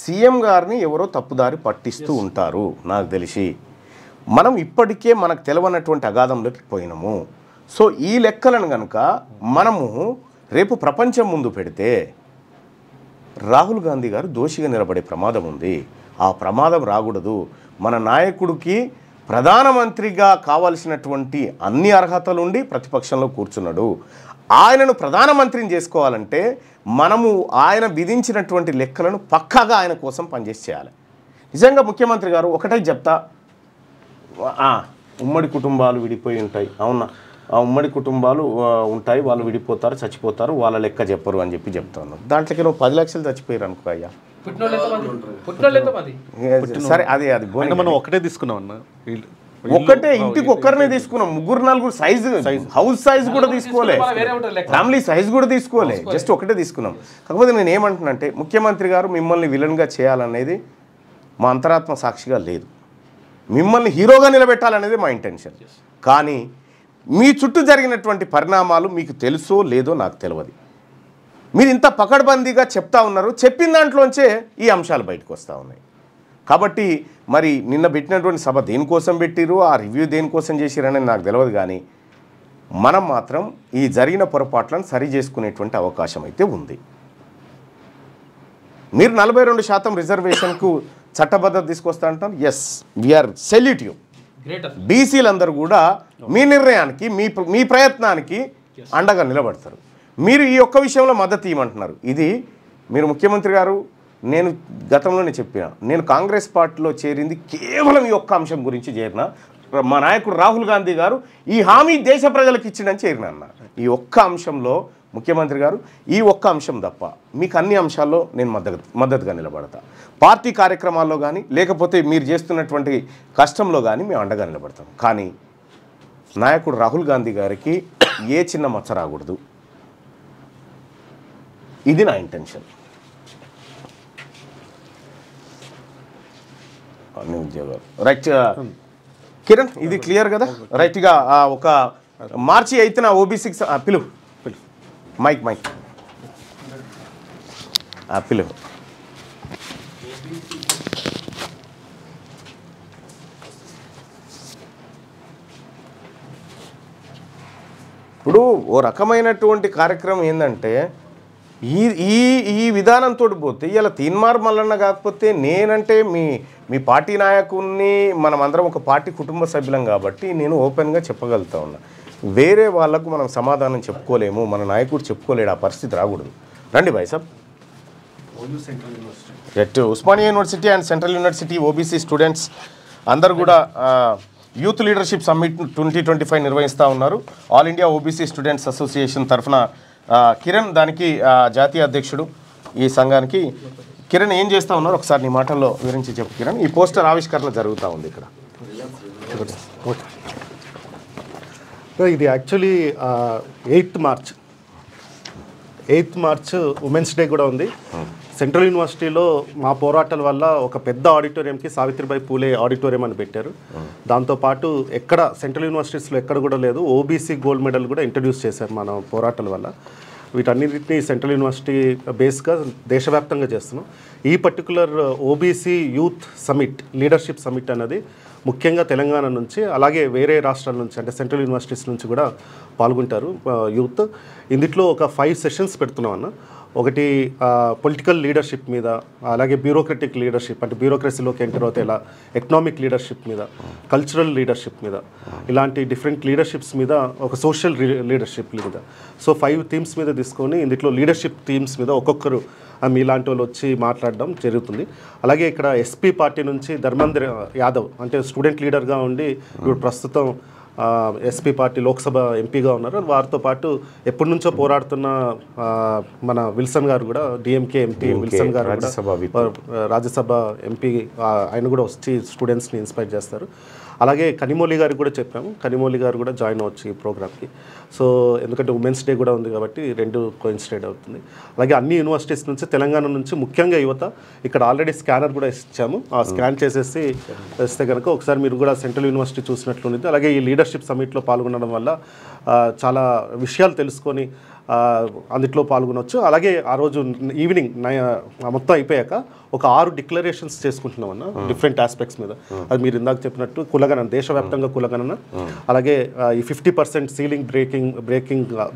సీఎం గారిని ఎవరో తప్పుదారి పట్టిస్తూ ఉంటారు నాకు తెలిసి. మనం ఇప్పటికే మనకు తెలవనటువంటి అగాధంలోకి పోయినాము. సో ఈ లెక్కలను కనుక మనము రేపు ప్రపంచం ముందు పెడితే రాహుల్ గాంధీ గారు దోషిగా నిలబడే ప్రమాదం ఉంది. ఆ ప్రమాదం రాకూడదు. మన నాయకుడికి ప్రధానమంత్రిగా కావాల్సినటువంటి అన్ని అర్హతలుండి ప్రతిపక్షంలో కూర్చున్నాడు. ఆయనను ప్రధానమంత్రిని చేసుకోవాలంటే మనము ఆయన విధించినటువంటి లెక్కలను పక్కాగా ఆయన కోసం పనిచేసి చేయాలి. నిజంగా ముఖ్యమంత్రి గారు ఒకటే చెప్తా, ఉమ్మడి కుటుంబాలు విడిపోయి ఉంటాయి. అవునా, ఆ ఉమ్మడి కుటుంబాలు ఉంటాయి, వాళ్ళు విడిపోతారు, చచ్చిపోతారు, వాళ్ళ లెక్క చెప్పరు అని చెప్తా ఉన్నాం. దాంట్లోకి నువ్వు 10 లక్షలు చచ్చిపోయారు అనుకో అయ్యా. సరే, అది మనం ఒకటే తీసుకున్నాం అన్న. ఒక్కటే ఇంటికి ఒక్కరినే తీసుకున్నాం. 3-4 సైజు, హౌస్ సైజ్ కూడా తీసుకోలే, ఫ్యామిలీ సైజ్ కూడా తీసుకోలే, జస్ట్ ఒకటే తీసుకున్నాం. కాకపోతే నేను ఏమంటున్నానంటే ముఖ్యమంత్రి గారు మిమ్మల్ని విలన్గా చేయాలనేది మా అంతరాత్మ సాక్షిగా లేదు. మిమ్మల్ని హీరోగా నిలబెట్టాలనేది మా ఇంటెన్షన్. కానీ మీ చుట్టూ జరిగినటువంటి పరిణామాలు మీకు తెలుసో లేదో నాకు తెలియదు. మీరు ఇంత పకడ్బందీగా చెప్తా ఉన్నారు, చెప్పిన దాంట్లోంచే ఈ అంశాలు బయటకు వస్తూ ఉన్నాయి. కాబట్టి మరి నిన్న పెట్టినటువంటి సభ దేనికోసం పెట్టిరు, ఆ రివ్యూ దేనికోసం చేసిరని నాకు తెలియదు. కానీ మనం మాత్రం ఈ జరిగిన పొరపాట్లను సరి చేసుకునేటువంటి అవకాశం అయితే ఉంది. మీరు 42% రిజర్వేషన్కు చట్టబద్ధత తీసుకొస్తా అంటారు. Yes, we are salute you. బీసీలందరూ కూడా మీ నిర్ణయానికి మీ ప్రయత్నానికి అండగా నిలబడతారు. మీరు ఈ ఒక్క విషయంలో మద్దతు ఇవ్వమంటున్నారు. ఇది మీరు ముఖ్యమంత్రి గారు, నేను గతంలోనే చెప్పిన, నేను కాంగ్రెస్ పార్టీలో చేరింది కేవలం ఈ ఒక్క అంశం గురించి చేరిన. మా నాయకుడు రాహుల్ గాంధీ గారు ఈ హామీ దేశ ప్రజలకు ఇచ్చిండని చేరిన అన్న. ఈ ఒక్క అంశంలో ముఖ్యమంత్రి గారు, ఈ ఒక్క అంశం తప్ప మీకు అన్ని అంశాల్లో నేను మద్దతుగా నిలబడతా. పార్టీ కార్యక్రమాల్లో కానీ లేకపోతే మీరు చేస్తున్నటువంటి కష్టంలో కానీ మేము అండగా నిలబడతాం. కానీ నాయకుడు రాహుల్ గాంధీ గారికి ఏ చిన్న మచ్చ రాకూడదు, ఇది నా ఇంటెన్షన్. అన్ని ఉద్యోగాలు రైట్. కిరణ్, ఇది క్లియర్ కదా? రైట్గా ఒక మార్చి 8న ఓబీసీకి పిలువు, మైక్ పిలువు. ఇప్పుడు ఓ రకమైనటువంటి కార్యక్రమం ఏంటంటే ఈ విధానంతో పోతే ఇలా తీన్మార్ మల్లన్న కాకపోతే నేనంటే మీ పార్టీ నాయకుడిని, మనమందరం ఒక పార్టీ కుటుంబ సభ్యులం కాబట్టి నేను ఓపెన్గా చెప్పగలుగుతా ఉన్నా. వేరే వాళ్ళకు మనం సమాధానం చెప్పుకోలేము, మన నాయకుడు చెప్పుకోలేడు. ఆ పరిస్థితి రాకూడదు. రండి భాయ్ సాబ్. Osmania university and central university OBC students అందరూ కూడా యూత్ లీడర్షిప్ సమ్మిట్ 2025 నిర్వహిస్తూ ఉన్నారు. All India OBC students association తరఫున కిరణ్ దానికి జాతీయ అధ్యక్షుడు ఈ సంఘానికి. కిరణ్, ఏం చేస్తూ ఉన్నారు ఒకసారి నీ మాటల్లో వివరించి చెప్పు కిరణ్. ఈ పోస్టర్ ఆవిష్కరణ జరుగుతూ ఉంది ఇక్కడ. ఇది actually 8th March women's day కూడా ఉంది. సెంట్రల్ యూనివర్సిటీలో మా పోరాటాల వల్ల ఒక పెద్ద ఆడిటోరియంకి సావిత్రిబాయి పూలే ఆడిటోరియం అని పెట్టారు. దాంతోపాటు ఎక్కడ సెంట్రల్ యూనివర్సిటీస్లో ఎక్కడ కూడా లేదు, ఓబీసీ గోల్డ్ మెడల్ కూడా ఇంట్రడ్యూస్ చేశారు మన పోరాటాల వల్ల. వీటన్నిటిని సెంట్రల్ యూనివర్సిటీ బేస్గా దేశవ్యాప్తంగా చేస్తున్నాం. ఈ particular OBC youth summit, leadership summit అనేది ముఖ్యంగా తెలంగాణ నుంచి అలాగే వేరే రాష్ట్రాల నుంచి అంటే సెంట్రల్ యూనివర్సిటీస్ నుంచి కూడా పాల్గొంటారు యూత్. ఇందులో ఒక 5 సెషన్స్ పెడుతున్నాం అన్న. ఒకటి పొలిటికల్ లీడర్షిప్ మీద, అలాగే బ్యూరోక్రటిక్ లీడర్షిప్ అంటే బ్యూరోక్రసీలోకి ఎంటర్ అవుతే ఎలా, ఎకనామిక్ లీడర్షిప్ మీద, కల్చరల్ లీడర్షిప్ మీద, ఇలాంటి డిఫరెంట్ లీడర్షిప్స్ మీద, ఒక సోషల్ లీడర్షిప్ మీద. సో 5 థీమ్స్ మీద తీసుకొని ఇందులో లీడర్షిప్ థీమ్స్ మీద ఒక్కొక్కరు మీలాంటి వాళ్ళు వచ్చి మాట్లాడడం జరుగుతుంది. అలాగే ఇక్కడ ఎస్పీ పార్టీ నుంచి ధర్మేంద్ర యాదవ్ అంటే స్టూడెంట్ లీడర్గా ఉండి ఇప్పుడు ప్రస్తుతం ఎస్పీ పార్టీ లోక్సభ ఎంపీగా ఉన్నారు. వారితో పాటు ఎప్పటి నుంచో పోరాడుతున్న మన విల్సన్ గారు కూడా, డిఎంకే ఎంపీ విల్సన్ గారు రాజ్యసభ ఎంపీ, ఆయన కూడా వచ్చి స్టూడెంట్స్ని ఇన్స్పైర్ చేస్తారు. అలాగే కనిమౌళి గారికి కూడా చెప్పాము, కనిమౌళి గారు కూడా జాయిన్ అవ్వచ్చు ఈ ప్రోగ్రామ్కి. సో ఎందుకంటే ఉమెన్స్ డే కూడా ఉంది కాబట్టి 2 కోయిన్సిడెంట్ అవుతుంది. అలాగే అన్ని యూనివర్సిటీస్ నుంచి, తెలంగాణ నుంచి ముఖ్యంగా యువత, ఇక్కడ ఆల్రెడీ స్కానర్ కూడా ఇచ్చాము, ఆ స్కాన్ చేసేసి వస్తే కనుక ఒకసారి మీరు కూడా సెంట్రల్ యూనివర్సిటీ చూసినట్లుంది. అలాగే ఈ లీడర్షిప్ సమిట్లో పాల్గొనడం వల్ల చాలా విషయాలు తెలుసుకొని అందులో పాల్గొనవచ్చు. అలాగే ఆ రోజు ఈవినింగ్ మొత్తం అయిపోయాక ఒక 6 డిక్లరేషన్స్ చేసుకుంటున్నాం అన్న డిఫరెంట్ ఆస్పెక్ట్స్ మీద. అది మీరు ఇందాక చెప్పినట్టు కులగణన, దేశవ్యాప్తంగా కులగణన, అలాగే ఈ 50% సీలింగ్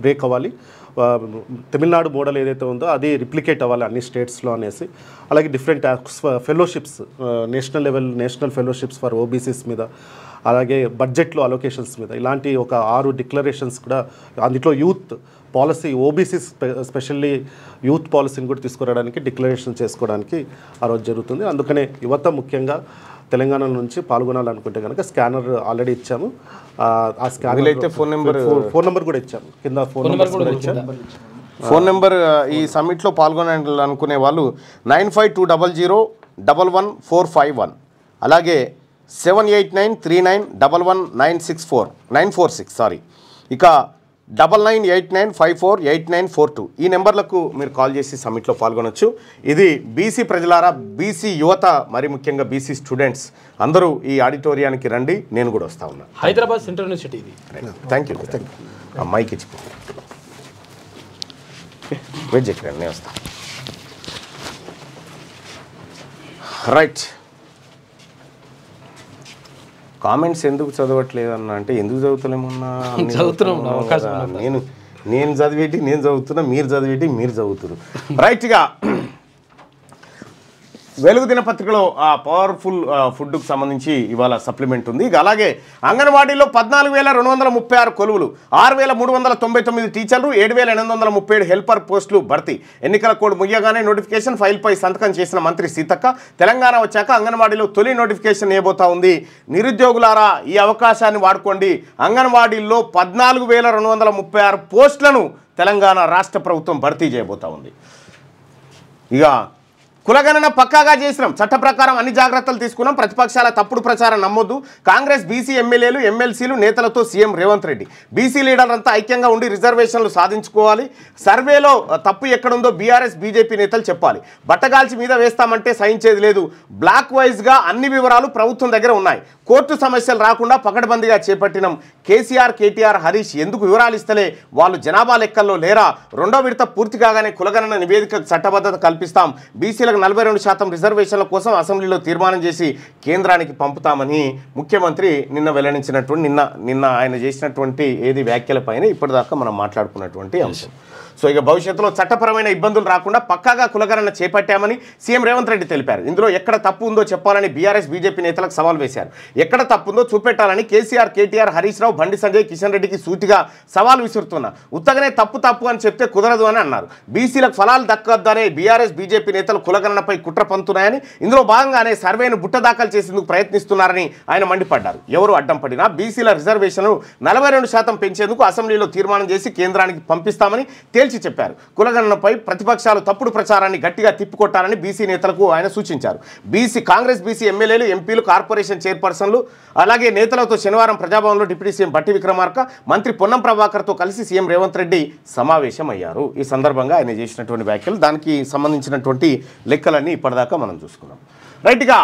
బ్రేక్ అవ్వాలి, తమిళనాడు మోడల్ ఏదైతే ఉందో అది రిప్లికేట్ అవ్వాలి అన్ని స్టేట్స్లో అనేసి, అలాగే different fellowships, national fellowships for OBCs మీద, అలాగే బడ్జెట్లో అలొకేషన్స్ మీద, ఇలాంటి ఒక 6 డిక్లరేషన్స్ కూడా. అందులో youth policy, OBC specially youth పాలసీని కూడా తీసుకురావడానికి, డిక్లరేషన్ చేసుకోవడానికి ఆ రోజు జరుగుతుంది. అందుకనే యువత ముఖ్యంగా తెలంగాణ నుంచి పాల్గొనాలనుకుంటే కనుక స్కానర్ ఆల్రెడీ ఇచ్చాము. ఆ స్కానర్ అయితే ఫోన్ నెంబర్ కూడా ఇచ్చాము, కింద ఫోన్ నెంబర్ కూడా ఇచ్చాము. ఫోన్ నెంబర్ ఈ సమ్మిట్లో పాల్గొనాలనుకునే వాళ్ళు 9520011451, అలాగే 7893911946 సారీ, ఇక 9989548942 ఈ నెంబర్లకు మీరు కాల్ చేసి సమ్మిట్లో పాల్గొనవచ్చు. ఇది బీసీ ప్రజలారా, బీసీ యువత, మరి ముఖ్యంగా బీసీ స్టూడెంట్స్ అందరూ ఈ ఆడిటోరియానికి రండి. నేను కూడా వస్తా ఉన్నా. హైదరాబాద్ సెంట్రల్ యూనివర్సిటీ ఇది. Thank you. మైక్ ఇచ్చిపో, వెయిట్ చేయకండి, నేను వస్తా. రైట్. కామెంట్స్ ఎందుకు చదవట్లేదు అన్న అంటే ఎందుకు చదువుతలేమన్నా చదువుతున్నాం నేను చదివేటి నేను చదువుతున్నా, మీరు చదివేటి మీరు చదువుతున్నారు. రైట్గా వెలుగు దినపత్రికలో ఆ పవర్ఫుల్ ఫుడ్కు సంబంధించి ఇవాళ సప్లిమెంట్ ఉంది. ఇక అలాగే అంగన్వాడీలో 14,236 కొలువులు, 6,399 టీచర్లు, 7,837 హెల్పర్ పోస్టులు భర్తీ. ఎన్నికల కోడ్ ముగియగానే నోటిఫికేషన్ ఫైల్పై సంతకం చేసిన మంత్రి సీతక్క. తెలంగాణ వచ్చాక అంగన్వాడీలో తొలి నోటిఫికేషన్ ఏబోతా ఉంది. నిరుద్యోగులారా ఈ అవకాశాన్ని వాడుకోండి. అంగన్వాడీల్లో 14,236 పోస్టులను తెలంగాణ రాష్ట్ర ప్రభుత్వం భర్తీ చేయబోతా ఉంది. ఇక కులగణన పక్కాగా చేసినాం, చట్ట ప్రకారం అన్ని జాగ్రత్తలు తీసుకున్నాం, ప్రతిపక్షాల తప్పుడు ప్రచారం నమ్మొద్దు. కాంగ్రెస్ బీసీ ఎమ్మెల్యేలు ఎమ్మెల్సీలు నేతలతో సీఎం రేవంత్ రెడ్డి. బీసీ లీడర్లంతా ఐక్యంగా ఉండి రిజర్వేషన్లు సాధించుకోవాలి. సర్వేలో తప్పు ఎక్కడుందో బీఆర్ఎస్ బీజేపీ నేతలు చెప్పాలి. బట్టగాల్చి మీద వేస్తామంటే సహించేది లేదు. బ్లాక్ వైజ్గా అన్ని వివరాలు ప్రభుత్వం దగ్గర ఉన్నాయి. కోర్టు సమస్యలు రాకుండా పకడ్బందీగా చేపట్టినాం. కేసీఆర్ కేటీఆర్ హరీష్ ఎందుకు వివరాలు ఇస్తలే? వాళ్ళు జనాభా లెక్కల్లో లేరా? రెండో విడత పూర్తి కాగానే కులగణన నివేదికకు చట్టబద్ధత కల్పిస్తాం. బీసీలకు 42% రిజర్వేషన్ల కోసం అసెంబ్లీలో తీర్మానం చేసి కేంద్రానికి పంపుతామని ముఖ్యమంత్రి నిన్న వెల్లడించినటువంటి నిన్న ఆయన చేసినటువంటి వ్యాఖ్యలపైన ఇప్పటిదాకా మనం మాట్లాడుకున్నటువంటి అంశం. సో ఇక భవిష్యత్తులో చట్టపరమైన ఇబ్బందులు రాకుండా పక్కాగా కులగణన చేపట్టామని సీఎం రేవంత్ రెడ్డి తెలిపారు. ఇందులో ఎక్కడ తప్పు ఉందో చెప్పాలని బీఆర్ఎస్ బీజేపీ నేతలకు సవాల్ వేశారు. ఎక్కడ తప్పు ఉందో చూపెట్టాలని కేసీఆర్ కేటీఆర్ హరీష్ రావు బండి సంజయ్ కిషన్ రెడ్డికి సూటిగా సవాల్ విసురుతున్నా. ఉత్తగానే తప్పు అని చెప్తే కుదరదు అని అన్నారు. బీసీలకు ఫలాలు దక్కొద్దనే బీఆర్ఎస్ బీజేపీ నేతలు కులగణనపై కుట్ర పంతున్నాయని, ఇందులో భాగంగానే సర్వేను బుట్ట దాఖలు చేసేందుకు ప్రయత్నిస్తున్నారని ఆయన మండిపడ్డారు. ఎవరు అడ్డం పడినా బీసీల రిజర్వేషన్లు 42% పెంచేందుకు అసెంబ్లీలో తీర్మానం చేసి కేంద్రానికి పంపిస్తామని చెప్పారు. కులగణనపై ప్రతిపక్షాలు తప్పుడు ప్రచారాన్ని గట్టిగా తిప్పికొట్టాలని బీసీ నేతలకు ఆయన సూచించారు. కాంగ్రెస్ బీసీ ఎమ్మెల్యేలు ఎంపీలు కార్పొరేషన్ చైర్పర్సన్లు అలాగే నేతలతో శనివారం ప్రజాభవన్లో డిప్యూటీ సీఎం బట్టి విక్రమార్క మంత్రి పొన్నం ప్రభాకర్తో కలిసి సీఎం రేవంత్ రెడ్డి సమావేశమయ్యారు. ఈ సందర్భంగా ఆయన చేసినటువంటి వ్యాఖ్యలు, దానికి సంబంధించినటువంటి లెక్కలన్నీ ఇప్పటిదాకా మనం చూసుకున్నాం. రైట్గా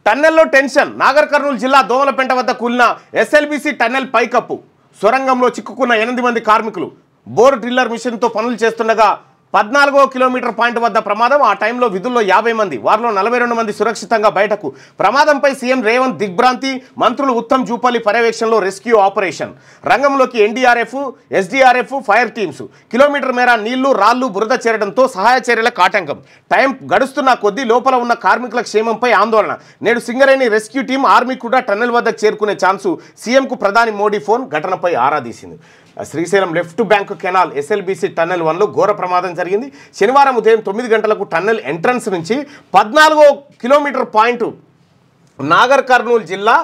టన్నెల్లో టెన్షన్. నాగర్ కర్నూలు జిల్లా దోమలపెంట వద్ద కూలిన ఎస్ఎల్బీసీ టన్నెల్ పైకప్పు. సొరంగంలో చిక్కుకున్న 8 మంది కార్మికులు బోర్ డ్రిల్లర్ మిషన్తో పనులు చేస్తుండగా 14వ కిలోమీటర్ పాయింట్ వద్ద ప్రమాదం. ఆ టైంలో విధుల్లో 50 మంది, వారిలో 42 మంది సురక్షితంగా బయటకు. ప్రమాదంపై సీఎం రేవంత్ దిగ్భ్రాంతి. మంత్రులు ఉత్తమ్ జూపల్లి పర్యవేక్షణలో రెస్క్యూ ఆపరేషన్. రంగంలోకి NDRF, SDRF, fire teams. Kilometre మేర నీళ్లు రాళ్లు బురద చేరడంతో సహాయ చర్యలకు ఆటంకం. టైం గడుస్తున్న కొద్దీ లోపల ఉన్న కార్మికుల క్షేమంపై ఆందోళన. నేడు సింగరేణి రెస్క్యూ టీం, ఆర్మీ కూడా టన్నెల్ వద్దకు చేరుకునే ఛాన్సు. సీఎంకు ప్రధాని మోడీ ఫోన్. ఘటనపై ఆరా తీసింది. Srisailam left bank canal SLBC tunnel 1లో ఘోర ప్రమాదం జరిగింది. శనివారం ఉదయం 9 గంటలకు టన్నెల్ ఎంట్రన్స్ నుంచి 14వ కిలోమీటర్ పాయింట్ నాగర్ కర్నూలు జిల్లా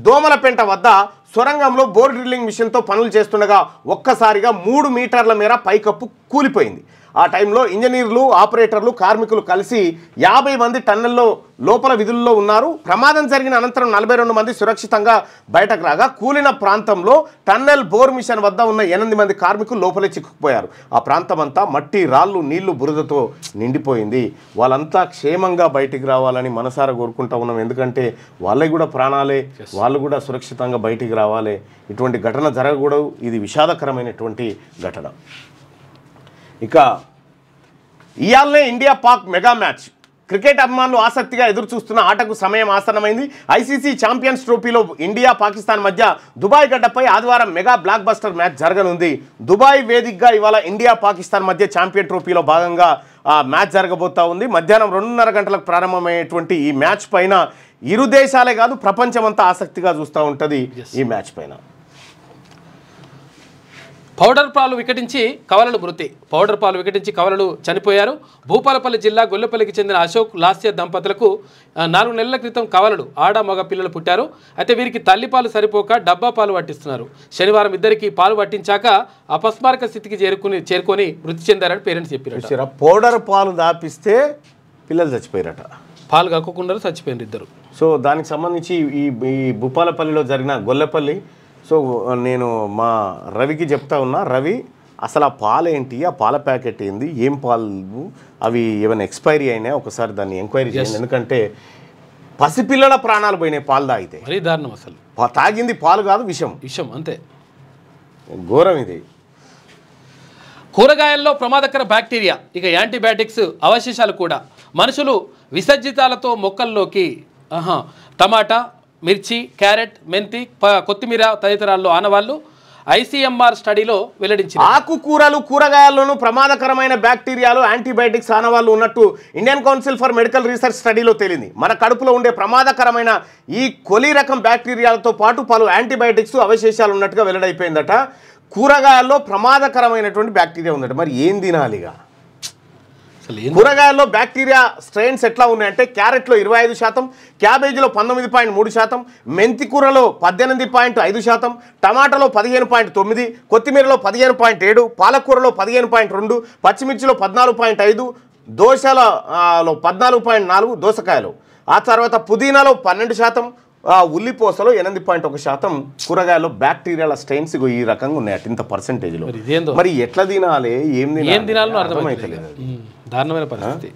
దోమలపెంట వద్ద సొరంగంలో బోర్ డ్రిల్లింగ్ మిషన్తో పనులు చేస్తుండగా ఒక్కసారిగా 3 మీటర్ల మేర పైకప్పు కూలిపోయింది. ఆ టైంలో ఇంజనీర్లు, ఆపరేటర్లు, కార్మికులు కలిసి 50 మంది టన్నెల్లో లోపల విధుల్లో ఉన్నారు. ప్రమాదం జరిగిన అనంతరం 42 మంది సురక్షితంగా బయటకు రాగా కూలిన ప్రాంతంలో టన్నెల్ బోర్ మిషన్ వద్ద ఉన్న 8 మంది కార్మికులు లోపలే చిక్కుకుపోయారు. ఆ ప్రాంతం అంతా మట్టి, రాళ్ళు, నీళ్లు, బురదతో నిండిపోయింది. వాళ్ళంతా క్షేమంగా బయటికి రావాలని మనసారా కోరుకుంటా ఉన్నాం. ఎందుకంటే వాళ్ళకి కూడా ప్రాణాలే, వాళ్ళు కూడా సురక్షితంగా బయటికి రావాలి. ఇటువంటి ఘటన జరగకూడదు. ఇది విషాదకరమైనటువంటి ఘటన. ఇక ఇయాలనే India Pak mega match. Cricket అభిమానులు ఆసక్తిగా ఎదురు చూస్తున్న ఆటకు సమయం ఆసన్నమైంది. ఐసీసీ ఛాంపియన్స్ ట్రోఫీలో ఇండియా పాకిస్తాన్ మధ్య దుబాయ్ గడ్డపై ఆదివారం మెగా బ్లాక్ బస్టర్ మ్యాచ్ జరగనుంది. దుబాయ్ వేదికగా ఇవాళ ఇండియా పాకిస్తాన్ మధ్య ఛాంపియన్ ట్రోఫీలో భాగంగా మ్యాచ్ జరగబోతా ఉంది. మధ్యాహ్నం 2:30 గంటలకు ప్రారంభమయ్యేటువంటి ఈ మ్యాచ్ పైన ఇరు దేశాలే కాదు ప్రపంచమంతా ఆసక్తిగా చూస్తూ ఉంటుంది. ఈ మ్యాచ్ పైన పౌడర్ పాలు వికటించి కవలలు మృతి. పౌడర్ పాలు వికటించి కవలలు చనిపోయారు. భూపాలపల్లి జిల్లా గొల్లపల్లికి చెందిన అశోక్ లాస్య దంపతులకు 4 నెలల క్రితం కవలలు ఆడ మగ పిల్లలు పుట్టారు. అయితే వీరికి తల్లిపాలు సరిపోక డబ్బా పాలు పట్టిస్తున్నారు. శనివారం ఇద్దరికి పాలు పట్టించాక అపస్మారక స్థితికి చేరుకొని మృతి చెందారని పేరెంట్స్ చెప్పారు. పౌడర్ పాలు దాపిస్తే పిల్లలు చచ్చిపోయారట. పాలు కక్కకుండా చచ్చిపోయారు ఇద్దరు. సో దానికి సంబంధించి ఈ భూపాలపల్లిలో జరిగిన గొల్లపల్లి. సో నేను మా రవికి చెప్తా ఉన్నా, రవి అసలు ఆ పాలు ఏంటి, ఆ పాల ప్యాకెట్ ఏంది, ఏం పాలు, అవి ఏమైనా ఎక్స్పైరీ అయినా ఒకసారి దాన్ని ఎంక్వైరీ చేయండి. ఎందుకంటే పసిపిల్లల ప్రాణాలు పోయినాయి పాలు తాగితే. మరీ దారుణం. అసలు తాగింది పాలు కాదు, విషం అంతే. ఘోరం ఇది. కూరగాయల్లో ప్రమాదకర బ్యాక్టీరియా, ఇక యాంటీబయాటిక్స్ అవశేషాలు కూడా. మనుషులు విసర్జితాలతో మొక్కల్లోకి టమాటా, మిర్చి, క్యారెట్, మెంతి, కొత్తిమీర తదితరాల్లో ఆనవాళ్లు ICMR స్టడీలో వెల్లడించారు. ఆకుకూరలు, కూరగాయల్లోనూ ప్రమాదకరమైన బ్యాక్టీరియాలు, యాంటీబయాటిక్స్ ఆనవాళ్లు ఉన్నట్టు Indian council for medical research స్టడీలో తేలింది. మన కడుపులో ఉండే ప్రమాదకరమైన ఈ కొలి రకం బ్యాక్టీరియాలతో పాటు పలు యాంటీబయాటిక్స్ అవశేషాలు ఉన్నట్టుగా వెల్లడైపోయిందట. కూరగాయల్లో ప్రమాదకరమైనటువంటి బ్యాక్టీరియా ఉందట. మరి ఏం తినాలిగా? కూరగాయల్లో బ్యాక్టీరియా స్ట్రెయిన్స్ ఎట్లా ఉన్నాయంటే క్యారెట్లో 25%, క్యాబేజీలో 19.3%, మెంతి కూరలో 18.5%, టమాటాలో 15.9%, కొత్తిమీరలో 15.7%, పాలకూరలో 15.2%, పచ్చిమిర్చిలో 14.5%, దోసలో 14.4%, దోసకాయలో. ఆ తర్వాత పుదీనాలో 12%, ఉల్లిపోసలో 8.1% కూరగాయల్లో బ్యాక్టీరియాల స్ట్రెయిన్స్ ఈ రకంగా ఉన్నాయట. ఇంత పర్సెంటేజ్లో. మరి ఎట్లా తినాలి, ఏం తినాలో అర్థమైతలేదు. దారుణమైన పరిస్థితి.